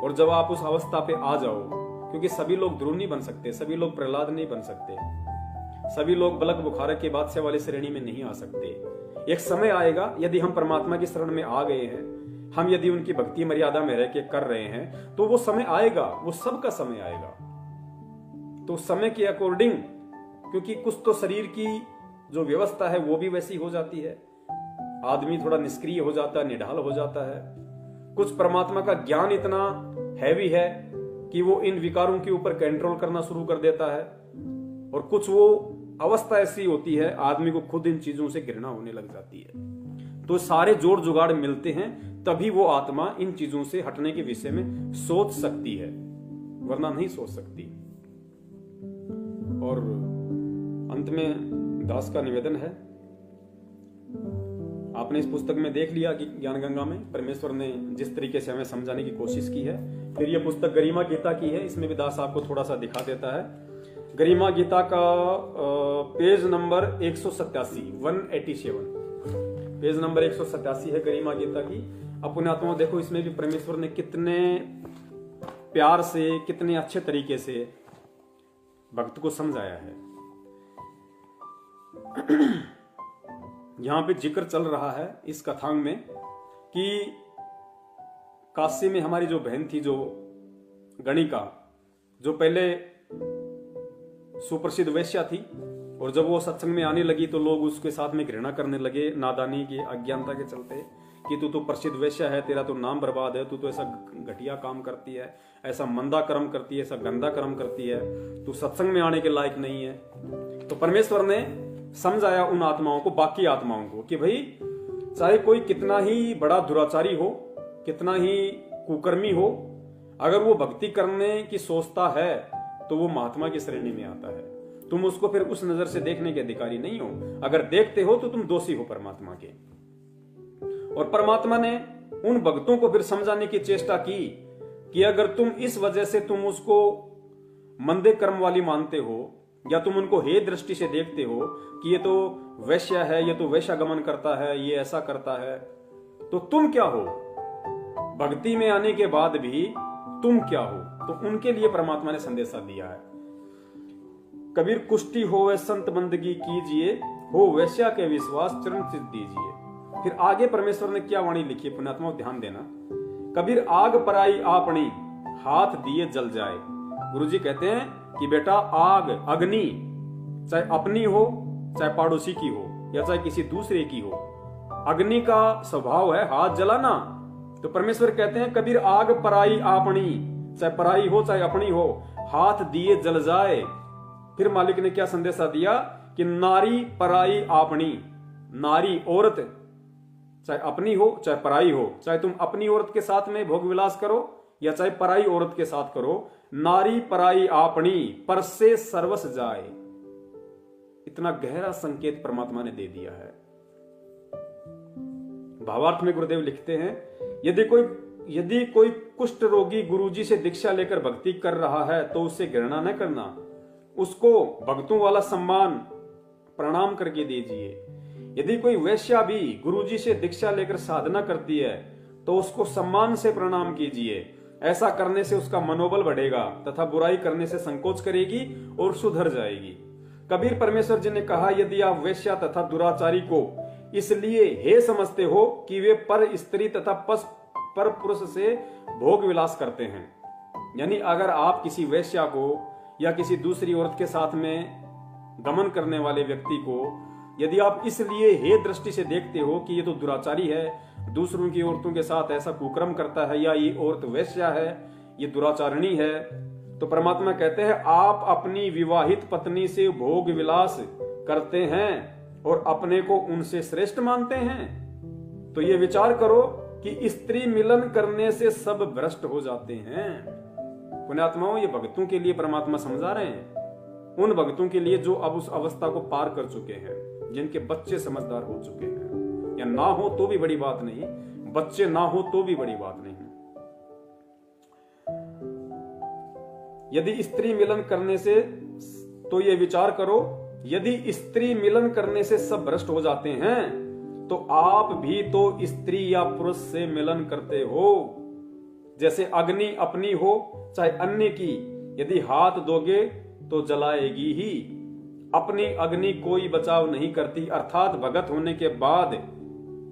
और जब आप उस अवस्था पे आ जाओ, क्योंकि सभी लोग ध्रुव नहीं बन सकते, सभी लोग प्रहलाद नहीं बन सकते, सभी लोग बलक बुखार के बादशाह वाली श्रेणी में नहीं आ सकते। एक समय आएगा, यदि हम परमात्मा की शरण में आ गए हैं, हम यदि उनकी भक्ति मर्यादा में रह के कर रहे हैं, तो वो समय आएगा, वो सबका समय आएगा। तो समय के अकॉर्डिंग, क्योंकि कुछ तो शरीर की जो व्यवस्था है वो भी वैसी हो जाती है, आदमी थोड़ा निष्क्रिय हो जाता है, निढाल हो जाता है। कुछ परमात्मा का ज्ञान इतना हैवी है कि वो इन विकारों के ऊपर कंट्रोल करना शुरू कर देता है, और कुछ वो अवस्था ऐसी होती है आदमी को खुद इन चीजों से घृणा होने लग जाती है। तो सारे जोड़ जुगाड़ मिलते हैं तभी वो आत्मा इन चीजों से हटने के विषय में सोच सकती है, वरना नहीं सोच सकती। और अंत में दास का निवेदन है, आपने इस पुस्तक में देख लिया कि ज्ञान गंगा में परमेश्वर ने जिस तरीके से हमें समझाने की कोशिश की है। फिर यह पुस्तक गरिमा गीता की है, इसमें भी दास आपको थोड़ा सा दिखा देता है। गरिमा गीता का पेज नंबर 187, 187, पेज नंबर 187 है गरिमा गीता की। अपने आत्मा देखो, इसमें भी परमेश्वर ने कितने प्यार से, कितने अच्छे तरीके से भक्त को समझाया है। यहां पे जिक्र चल रहा है इस कथांग में कि काशी में हमारी जो बहन थी, जो गणिका, जो पहले सुप्रसिद्ध वेश्या थी, और जब वो सत्संग में आने लगी तो लोग उसके साथ में घृणा करने लगे, नादानी की, अज्ञानता के चलते, कि तू तो प्रसिद्ध वेश्या है, तेरा तो नाम बर्बाद है, तू तो ऐसा घटिया काम करती है, ऐसा मंदा कर्म करती है, ऐसा गंदा कर्म करती है, तू सत्संग में आने के लायक नहीं है। तो परमेश्वर ने समझाया उन आत्माओं को, बाकी आत्माओं को, कि भाई चाहे कोई कितना ही बड़ा दुराचारी हो, कितना ही कुकर्मी हो, अगर वो भक्ति करने की सोचता है तो वो महात्मा की श्रेणी में आता है। तुम उसको फिर उस नजर से देखने के अधिकारी नहीं हो। अगर देखते हो तो तुम दोषी हो परमात्मा के। और परमात्मा ने उन भक्तों को फिर समझाने की चेष्टा की कि अगर तुम इस वजह से तुम उसको मंदे कर्म वाली मानते हो, या तुम उनको हे दृष्टि से देखते हो कि ये तो वैश्या है, ये तो वैश्यागमन करता है, ये ऐसा करता है, तो तुम क्या हो? भक्ति में आने के बाद भी तुम क्या हो? तो उनके लिए परमात्मा ने संदेशा दिया है। कबीर कुष्टी हो वे संत बंदगी कीजिए, हो वैश्या के विश्वास चरण चित दीजिए। फिर आगे परमेश्वर ने क्या वाणी लिखी है, पुण्यात्मा ध्यान देना। कबीर आग पराई आपनी, हाथ दिए जल जाए। गुरुजी कहते हैं कि बेटा आग, अग्नि, चाहे अपनी हो, चाहे पड़ोसी की हो, या चाहे किसी दूसरे की हो, अग्नि का स्वभाव है हाथ जलाना। तो परमेश्वर कहते हैं कबीर आग पराई आपनी, चाहे पराई हो चाहे अपनी हो, हाथ दिए जल जाए। फिर मालिक ने क्या संदेशा दिया कि नारी पराई आपनी, नारी औरत, चाहे अपनी हो चाहे पराई हो, चाहे तुम अपनी औरत के साथ में भोग विलास करो या चाहे पराई औरत के साथ करो, नारी पराई आपनी, पर से सर्वस जाए। इतना गहरा संकेत परमात्मा ने दे दिया है। भावार्थ में गुरुदेव लिखते हैं, यदि कोई कुष्ठ रोगी गुरुजी से दीक्षा लेकर भक्ति कर रहा है तो उससे घृणा न करना, उसको भक्तों वाला सम्मान प्रणाम करके दीजिए। यदि कोई वैश्या भी गुरुजी से दीक्षा लेकर साधना करती है तो उसको सम्मान से प्रणाम कीजिए। ऐसा करने से उसका मनोबल बढ़ेगा तथा बुराई करने से संकोच करेगी और सुधर जाएगी। कबीर परमेश्वर जी ने कहा, यदि आप वैश्या तथा दुराचारी को इसलिए हे समझते हो कि वे पर स्त्री तथा पर पुरुष से भोग विलास करते हैं, यानी अगर आप किसी वैश्या को या किसी दूसरी औरत के साथ में गमन करने वाले व्यक्ति को यदि आप इसलिए हे दृष्टि से देखते हो कि ये तो दुराचारी है, दूसरों की औरतों के साथ ऐसा कुकर्म करता है, या ये औरत वैश्या है, ये दुराचारणी है, तो परमात्मा कहते हैं आप अपनी विवाहित पत्नी से भोग विलास करते हैं और अपने को उनसे श्रेष्ठ मानते हैं। तो ये विचार करो कि स्त्री मिलन करने से सब भ्रष्ट हो जाते हैं। पुण्यात्माओं, ये भक्तों के लिए परमात्मा समझा रहे हैं, उन भक्तों के लिए जो अब उस अवस्था को पार कर चुके हैं, जिनके बच्चे समझदार हो चुके हैं, या ना हो तो भी बड़ी बात नहीं, बच्चे ना हो तो भी बड़ी बात नहीं। यदि स्त्री मिलन करने से, तो ये विचार करो, यदि स्त्री मिलन करने से सब भ्रष्ट हो जाते हैं तो आप भी तो स्त्री या पुरुष से मिलन करते हो। जैसे अग्नि अपनी हो चाहे अन्य की, यदि हाथ दोगे तो जलाएगी ही। अपनी अग्नि कोई बचाव नहीं करती, अर्थात भगत होने के बाद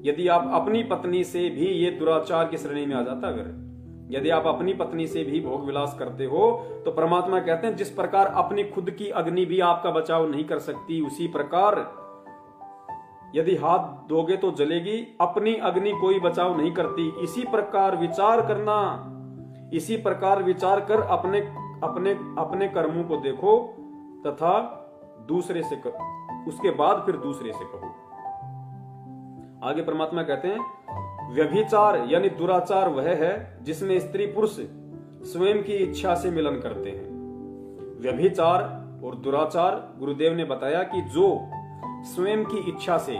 यदि आप अपनी पत्नी से भी, ये दुराचार की श्रेणी में आ जाता, अगर यदि आप अपनी पत्नी से भी भोग विलास करते हो तो परमात्मा कहते हैं जिस प्रकार अपनी खुद की अग्नि भी आपका बचाव नहीं कर सकती, उसी प्रकार यदि हाथ दोगे तो जलेगी, अपनी अग्नि कोई बचाव नहीं करती। इसी प्रकार विचार करना, इसी प्रकार विचार कर अपने अपने अपने कर्मों को देखो तथा दूसरे से उसके बाद फिर दूसरे से कहो। आगे परमात्मा कहते हैं व्यभिचार यानी दुराचार वह है जिसमें स्त्री पुरुष स्वयं की इच्छा से मिलन करते हैं। व्यभिचार और दुराचार गुरुदेव ने बताया कि जो स्वयं की इच्छा से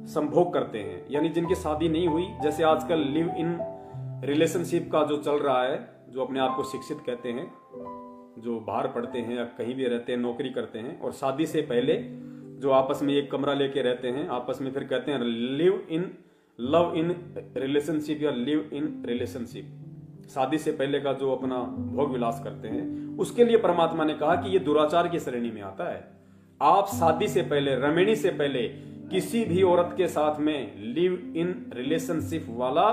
संभोग करते हैं, यानी जिनकी शादी नहीं हुई, जैसे आजकल लिव इन रिलेशनशिप का जो चल रहा है, जो अपने आप को शिक्षित कहते हैं, जो बाहर पढ़ते हैं या कहीं भी रहते हैं, नौकरी करते हैं, और शादी से पहले जो आपस में एक कमरा लेके रहते हैं, आपस में फिर कहते हैं लव इन रिलेशनशिप या लिव इन रिलेशनशिप, शादी से पहले का जो अपना भोग विलास करते हैं, उसके लिए परमात्मा ने कहा कि ये दुराचार की श्रेणी में आता है। आप शादी से पहले, रमणी से पहले किसी भी औरत के साथ में लिव इन रिलेशनशिप वाला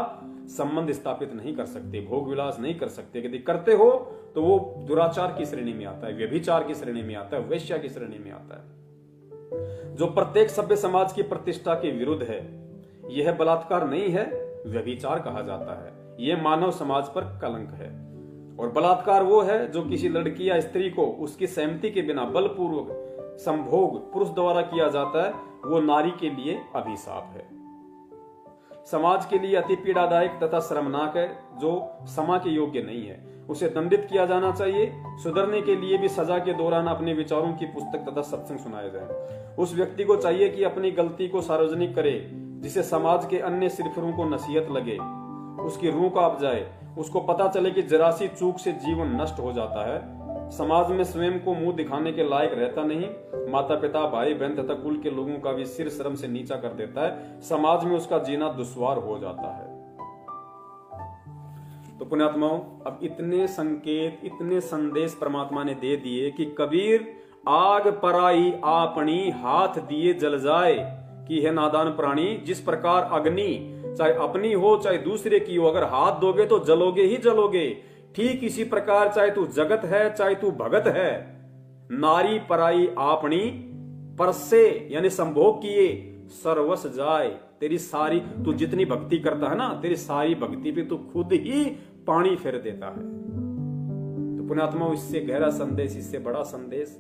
संबंध स्थापित नहीं कर सकते, भोग विलास नहीं कर सकते। यदि करते हो तो वो दुराचार की श्रेणी में आता है, व्यभिचार की श्रेणी में आता है, वेश्या की श्रेणी में आता है, जो प्रत्येक सभ्य समाज की प्रतिष्ठा के विरुद्ध है। यह बलात्कार नहीं है, व्यभिचार कहा जाता है। यह मानव समाज पर कलंक है। और बलात्कार वो है जो किसी लड़की या स्त्री को उसकी सहमति के बिना बलपूर्वक संभोग पुरुष द्वारा किया जाता है, वो नारी के लिए अभिशाप है, समाज के लिए अति पीड़ादायक तथा शर्मनाक है, जो क्षमा के योग्य नहीं है। उसे दंडित किया जाना चाहिए। सुधरने के लिए भी सजा के दौरान अपने विचारों की पुस्तक तथा सत्संग सुनाया जाए। उस व्यक्ति को चाहिए कि अपनी गलती को सार्वजनिक करे, जिसे समाज के अन्य सिरफिरों को नसीहत लगे, उसकी रूह कांप जाए, उसको पता चले कि जरा सी चूक से जीवन नष्ट हो जाता है। समाज में स्वयं को मुंह दिखाने के लायक रहता नहीं, माता पिता, भाई बहन तथा कुल के लोगों का भी सिर शर्म से नीचा कर देता है। समाज में उसका जीना दुश्वार हो जाता है। तो पुण्यात्माओं, अब इतने संकेत, इतने संदेश परमात्मा ने दे दिए कि कबीर आग पराई आपनी हाथ दिए जल जाए कि है नादान प्राणी। जिस प्रकार अग्नि चाहे अपनी हो चाहे दूसरे की हो, अगर हाथ दोगे तो जलोगे ही जलोगे, ठीक इसी प्रकार चाहे तू जगत है चाहे तू भगत है, नारी पराई आपनी परसे यानी संभोग किए सर्वस जाए। तेरी सारी, तू जितनी भक्ति करता है ना, तेरी सारी भक्ति पे तू खुद ही पानी फेर देता है। तो पुण्यात्मा, इससे गहरा संदेश, इससे बड़ा संदेश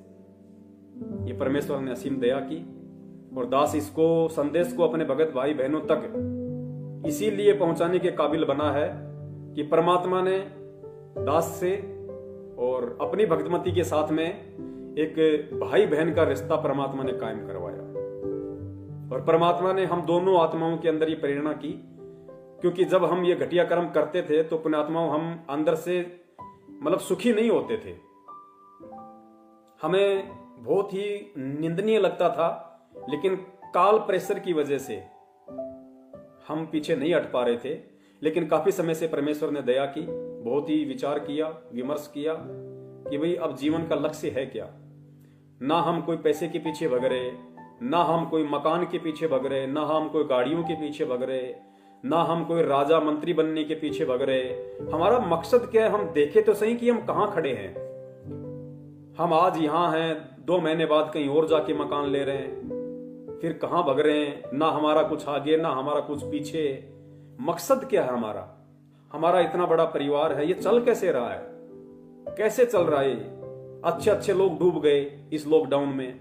ये परमेश्वर ने असीम दया की, और दास इसको संदेश को अपने भगत भाई बहनों तक इसीलिए पहुंचाने के काबिल बना है कि परमात्मा ने दास से और अपनी भक्तमती के साथ में एक भाई बहन का रिश्ता परमात्मा ने कायम करवाया। और परमात्मा ने हम दोनों आत्माओं के अंदर ये प्रेरणा की, क्योंकि जब हम ये घटिया कर्म करते थे तो पुण्यात्माओं हम अंदर से मतलब सुखी नहीं होते थे, हमें बहुत ही निंदनीय लगता था, लेकिन काल प्रेशर की वजह से हम पीछे नहीं हट पा रहे थे। लेकिन काफी समय से परमेश्वर ने दया की, बहुत ही विचार किया, विमर्श किया कि भाई अब जीवन का लक्ष्य है क्या। ना हम कोई पैसे के पीछे भग रहे, ना हम कोई मकान के पीछे भग रहे, ना हम कोई गाड़ियों के पीछे भग रहे, ना हम कोई राजा मंत्री बनने के पीछे भग रहे। हमारा मकसद क्या है, हम देखे तो सही कि हम कहां खड़े हैं। हम आज यहां हैं, 2 महीने बाद कहीं और जाके मकान ले रहे हैं, फिर कहां भग रहे हैं। ना हमारा कुछ आगे, ना हमारा कुछ पीछे। मकसद क्या है हमारा? हमारा इतना बड़ा परिवार है, ये चल कैसे रहा है, कैसे चल रहा है? अच्छे अच्छे लोग डूब गए इस लॉकडाउन में।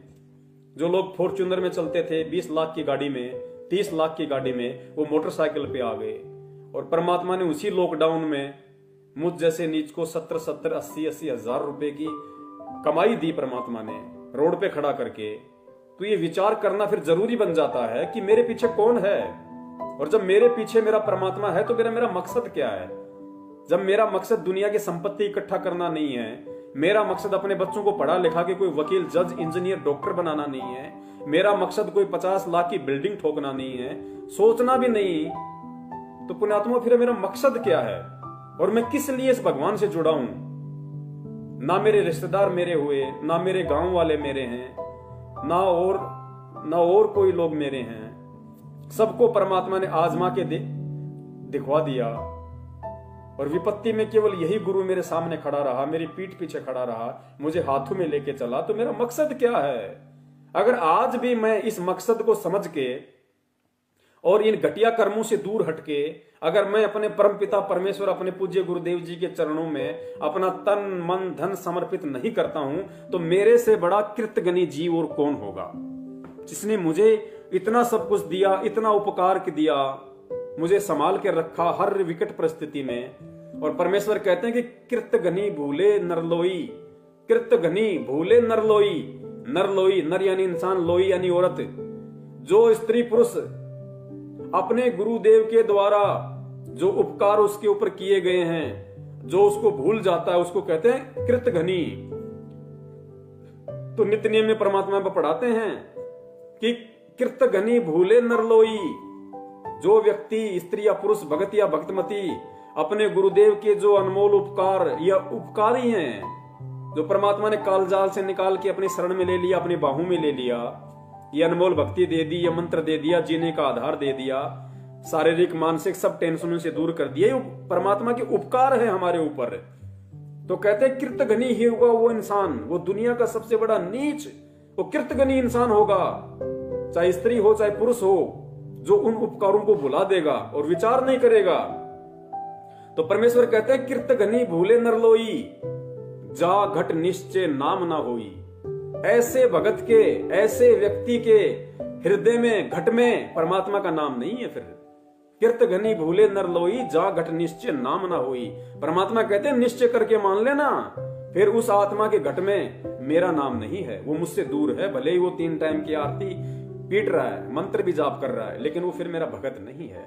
जो लोग फॉर्च्यूनर में चलते थे 20 लाख की गाड़ी में, 30 लाख की गाड़ी में, वो मोटरसाइकिल पे आ गए। और परमात्मा ने उसी लॉकडाउन में मुझ जैसे नीच को 70-70, 80-80 हजार रुपए की कमाई दी परमात्मा ने, रोड पे खड़ा करके। तो ये विचार करना फिर जरूरी बन जाता है कि मेरे पीछे कौन है, और जब मेरे पीछे मेरा परमात्मा है तो मेरा मकसद क्या है। जब मेरा मकसद दुनिया की संपत्ति इकट्ठा करना नहीं है, मेरा मकसद अपने बच्चों को पढ़ा लिखा के कोई वकील, जज, इंजीनियर, डॉक्टर बनाना नहीं है, मेरा मकसद कोई 50 लाख की बिल्डिंग ठोकना नहीं है, सोचना भी नहीं, तो पुण्यात्मा फिर मेरा मकसद क्या है और मैं किस लिए इस भगवान से जुड़ा हूं। ना मेरे रिश्तेदार मेरे हुए, ना मेरे गांव वाले मेरे हैं, ना और कोई लोग मेरे हैं। सबको परमात्मा ने आजमा के दिखवा दिया, और विपत्ति में केवल यही गुरु मेरे सामने खड़ा रहा, मेरी पीठ पीछे खड़ा रहा, मुझे हाथों में लेके चला। तो मेरा मकसद क्या है? अगर आज भी मैं इस मकसद को समझ के और इन घटिया कर्मों से दूर हटके अगर मैं अपने परम पिता परमेश्वर, अपने पूज्य गुरुदेव जी के चरणों में अपना तन मन धन समर्पित नहीं करता हूं, तो मेरे से बड़ा कृतज्ञ जीव और कौन होगा, जिसने मुझे इतना सब कुछ दिया, इतना उपकार दिया, मुझे संभाल के रखा हर विकट परिस्थिति में। और परमेश्वर कहते हैं कि कृत घनी भूले नरलोई, कृत घनी भूले नरलोई। नरलोई, नर यानी इंसान, लोई यानी औरत। जो स्त्री पुरुष अपने गुरुदेव के द्वारा जो उपकार उसके ऊपर किए गए हैं, जो उसको भूल जाता है, उसको कहते हैं कृत घनी। तो नित्य नियम में परमात्मा को पढ़ाते हैं कि कृत घनी भूले नरलोई। जो व्यक्ति, स्त्री या पुरुष, भगत या भक्तमती अपने गुरुदेव के जो अनमोल उपकार या उपकारी हैं, जो परमात्मा ने कालजाल से निकाल के अपनी शरण में ले लिया, अपनी बाहों में ले लिया, ये अनमोल भक्ति दे दी, ये मंत्र दे दिया, जीने का आधार दे दिया, शारीरिक मानसिक सब टेंशनों से दूर कर दिए, परमात्मा के उपकार है हमारे ऊपर। तो कहते हैं कृतघ्नी ही होगा वो इंसान, वो दुनिया का सबसे बड़ा नीच वो कृतघ्नी इंसान होगा, चाहे स्त्री हो चाहे पुरुष हो, जो उन उपकारों को भुला देगा और विचार नहीं करेगा। तो परमेश्वर कहते हैं कृतघ्नी भूले नरलोई, जा घट निश्चय नाम ना होई। ऐसे भगत के, ऐसे व्यक्ति के हृदय में, घट में परमात्मा का नाम नहीं है। फिर कृतघ्नी भूले नरलोई, जा घट निश्चय नाम ना होई। परमात्मा कहते हैं निश्चय करके मान लेना, फिर उस आत्मा के घट में मेरा नाम नहीं है, वो मुझसे दूर है। भले ही वो 3 टाइम की आरती पीट रहा है, मंत्र भी जाप कर रहा है, लेकिन वो फिर मेरा भगत नहीं है।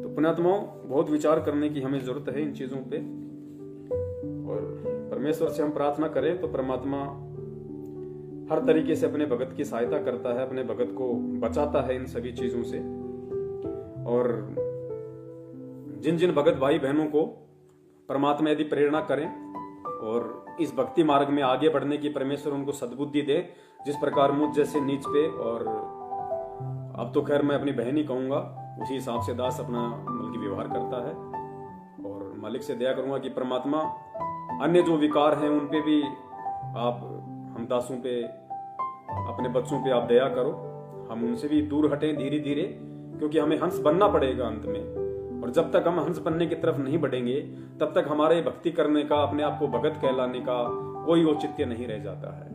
तो पुण्यात्माओं, बहुत विचार करने की हमें जरूरत है इन चीजों पे, और परमेश्वर से हम प्रार्थना करें तो परमात्मा हर तरीके से अपने भगत की सहायता करता है, अपने भगत को बचाता है इन सभी चीजों से। और जिन जिन भगत भाई बहनों को परमात्मा यदि प्रेरणा करें और इस भक्ति मार्ग में आगे बढ़ने की परमेश्वर उनको सद्बुद्धि दे, जिस प्रकार मुझ जैसे नीच पे, और अब तो खैर मैं अपनी बहन ही कहूंगा, उसी हिसाब से दास अपना बल्कि व्यवहार करता है। और मालिक से दया करूंगा कि परमात्मा अन्य जो विकार हैं उन पे भी आप, हम दासों पे, अपने बच्चों पे आप दया करो, हम उनसे भी दूर हटें धीरे धीरे, क्योंकि हमें हंस बनना पड़ेगा अंत में। और जब तक हम हंस बनने की तरफ नहीं बढ़ेंगे, तब तक हमारे भक्ति करने का, अपने आप को भगत कहलाने का कोई औचित्य नहीं रह जाता है।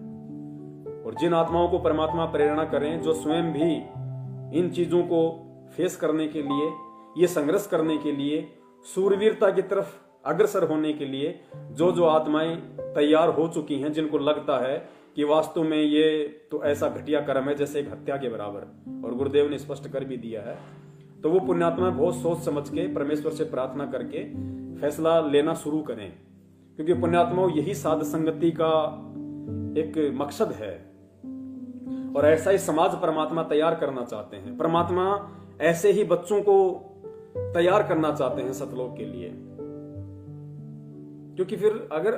और जिन आत्माओं को परमात्मा प्रेरणा करें, जो स्वयं भी इन चीजों को फेस करने के लिए, ये संघर्ष करने के लिए, सूरवीरता की तरफ अग्रसर होने के लिए जो आत्माएं तैयार हो चुकी हैं, जिनको लगता है कि वास्तव में ये तो ऐसा घटिया कर्म है जैसे एक हत्या के बराबर, और गुरुदेव ने स्पष्ट कर भी दिया है, तो वो पुण्यात्मा बहुत सोच समझ के परमेश्वर से प्रार्थना करके फैसला लेना शुरू करें। क्योंकि पुण्यात्माओं, यही साध संगति का एक मकसद है, और ऐसा ही समाज परमात्मा तैयार करना चाहते हैं। परमात्मा ऐसे ही बच्चों को तैयार करना चाहते हैं सतलोक के लिए। क्योंकि फिर अगर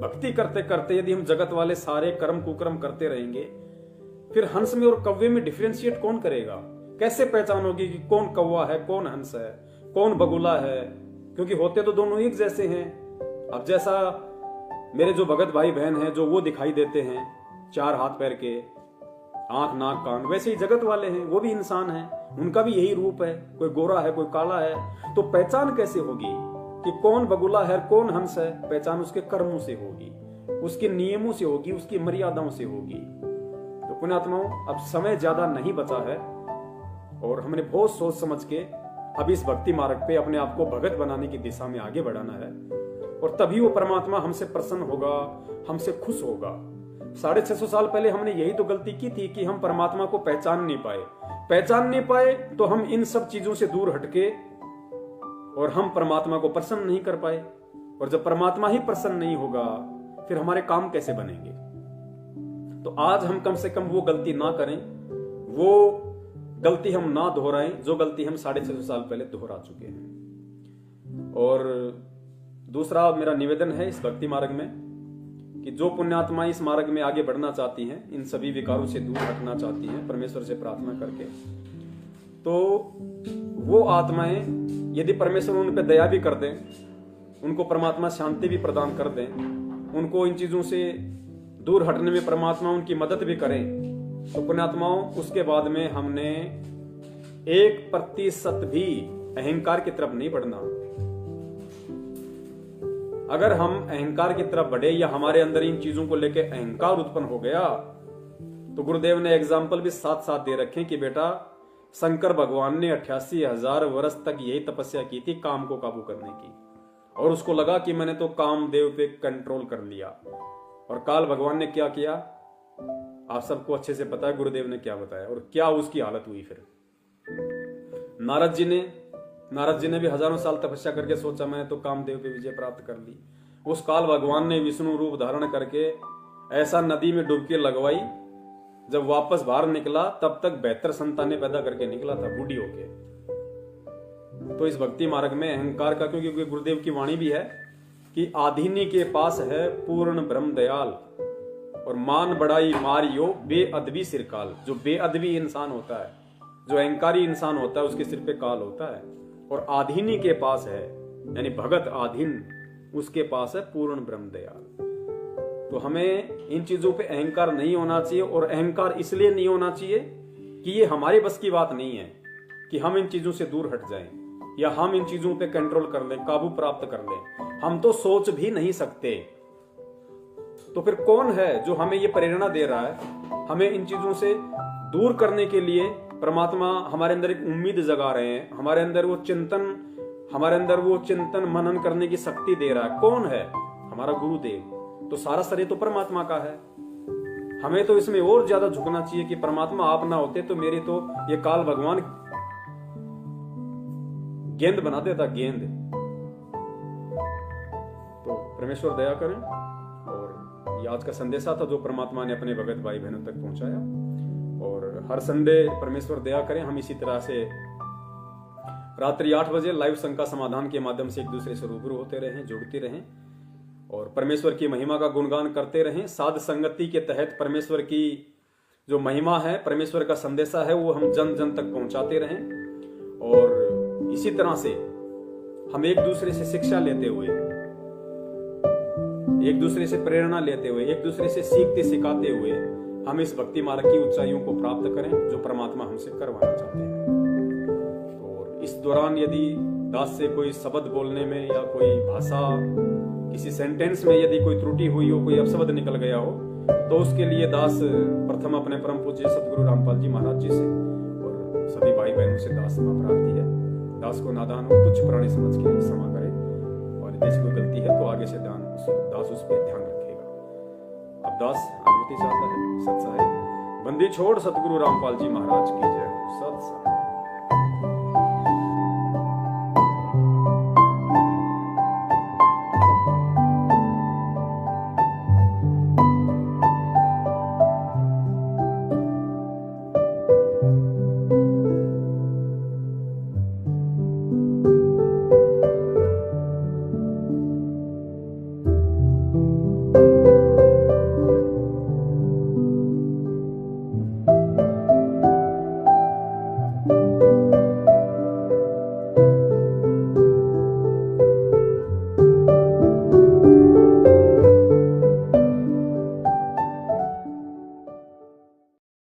भक्ति करते करते यदि हम जगत वाले सारे कर्म कुकर्म करते रहेंगे, फिर हंस में और कौवे में डिफरेंशिएट कौन करेगा? कैसे पहचानोगे कि कौन कौवा है, कौन हंस है, कौन बगुला है? क्योंकि होते तो दोनों एक जैसे हैं। अब जैसा मेरे जो भगत भाई बहन हैं, जो वो दिखाई देते हैं 4 हाथ पैर के, आंख नाक कान, वैसे ही जगत वाले हैं, वो भी इंसान हैं, उनका भी यही रूप है, कोई गोरा है कोई काला है। तो पहचान कैसे होगी कि कौन बगुला है कौन हंस है? पहचान उसके कर्मों से होगी, उसके नियमों से होगी, उसकी मर्यादाओं से होगी। तो पुण्यात्माओं, अब समय ज्यादा नहीं बचा है, और हमने बहुत सोच समझ के अब इस भक्ति मार्ग पे अपने आप को भगत बनाने की दिशा में आगे बढ़ाना है, और तभी वो परमात्मा हमसे प्रसन्न होगा, हमसे खुश होगा। 650 साल पहले हमने यही तो गलती की थी कि हम परमात्मा को पहचान नहीं पाए, तो हम इन सब चीजों से दूर हटके और हम परमात्मा को प्रसन्न नहीं कर पाए। और जब परमात्मा ही प्रसन्न नहीं होगा, फिर हमारे काम कैसे बनेंगे? तो आज हम कम से कम वो गलती ना करें, वो गलती हम ना दोहराएं जो गलती हम 650 साल पहले दोहरा चुके हैं। और दूसरा मेरा निवेदन है इस भक्ति मार्ग में कि जो पुण्यात्मा इस मार्ग में आगे बढ़ना चाहती हैं, इन सभी विकारों से दूर हटना चाहती हैं परमेश्वर से प्रार्थना करके, तो वो आत्माएं यदि परमेश्वर उन पर दया भी कर दें, उनको परमात्मा शांति भी प्रदान कर दें, उनको इन चीजों से दूर हटने में परमात्मा उनकी मदद भी करें, तो पुण्यात्माओं, उसके बाद में हमने 1% भी अहंकार की तरफ नहीं बढ़ना। अगर हम अहंकार की तरफ बढ़े या हमारे अंदर इन चीजों को लेकर अहंकार उत्पन्न हो गया, तो गुरुदेव ने एग्जाम्पल भी साथ साथ दे रखे कि बेटा शंकर भगवान ने 88,000 वर्ष तक यही तपस्या की थी काम को काबू करने की, और उसको लगा कि मैंने तो कामदेव पे कंट्रोल कर लिया। और काल भगवान ने क्या किया, आप सबको अच्छे से पता है गुरुदेव ने क्या बताया और क्या उसकी हालत हुई। फिर नारद जी ने भी हजारों साल तपस्या करके सोचा मैंने तो कामदेव पे विजय प्राप्त कर ली। उस काल भगवान ने विष्णु रूप धारण करके ऐसा नदी में डुबकी लगवाई, जब वापस बाहर निकला तब तक 72 संतानें पैदा करके निकला था बूढ़ी होके। तो इस भक्ति मार्ग में अहंकार का, क्योंकि गुरुदेव की वाणी भी है कि आधीनी के पास है पूर्ण ब्रह्म दयाल, और मान बड़ाई मारियो बेअदबी सिरकाल। जो बेअदबी इंसान होता है, जो अहंकारी इंसान होता है, उसके सिर पे काल होता है। और आधीनी के पास है, यानी भगत आधीन, उसके पास है पूर्ण ब्रह्म दयाल। तो हमें इन चीजों पे अहंकार नहीं होना चाहिए, और अहंकार इसलिए नहीं होना चाहिए कि ये हमारी बस की बात नहीं है कि हम इन चीजों से दूर हट जाएं या हम इन चीजों पे कंट्रोल कर लें, काबू प्राप्त कर लें। हम तो सोच भी नहीं सकते। तो फिर कौन है जो हमें ये प्रेरणा दे रहा है, हमें इन चीजों से दूर करने के लिए? परमात्मा हमारे अंदर एक उम्मीद जगा रहे हैं, हमारे अंदर वो चिंतन मनन करने की शक्ति दे रहा है। कौन है? हमारा गुरुदेव। तो सारा श्रेय तो परमात्मा का है। हमें तो इसमें और ज्यादा झुकना चाहिए कि परमात्मा आप ना होते तो मेरे तो ये काल भगवान गेंद बना देता, गेंद। तो परमेश्वर दया करें। और ये आज का संदेशा था जो परमात्मा ने अपने भगत भाई बहनों तक पहुंचाया। और हर संडे परमेश्वर दया करें हम इसी तरह से रात्रि 8 बजे लाइव शंका समाधान के माध्यम से एक दूसरे से रूबरू होते रहें, जुड़ते रहें और परमेश्वर की महिमा का गुणगान करते रहें। साध संगति के तहत परमेश्वर की जो महिमा है, परमेश्वर का संदेशा है, वो हम जन जन तक पहुंचाते रहें। और इसी तरह से हम एक दूसरे से शिक्षा लेते हुए, एक दूसरे से प्रेरणा लेते हुए, एक दूसरे से सीखते सिखाते हुए हम इस भक्ति मार्ग की ऊंचाइयों को प्राप्त करें जो परमात्मा हमसे करवाना चाहते हैं। और इस दौरान यदि दास से कोई शब्द बोलने में या कोई भाषा, किसी सेंटेंस में यदि कोई त्रुटि हुई हो, कोई अपशब्द निकल गया हो, तो उसके लिए दास प्रथम अपने परम पूज्य सतगुरु रामपाल जी महाराज जी से और सभी भाई बहनों से दास क्षमा प्रार्थी है। दास को नादान हो तुच्छ प्राणी समझ के क्षमा करे, और यदि कोई गलती है तो आगे से दास उस पर ध्यान रखेगा। अब दास अनुमति चाहता है। सत साहिब बंदी छोड़ सतगुरु रामपाल जी महाराज की जय। सत साहिब।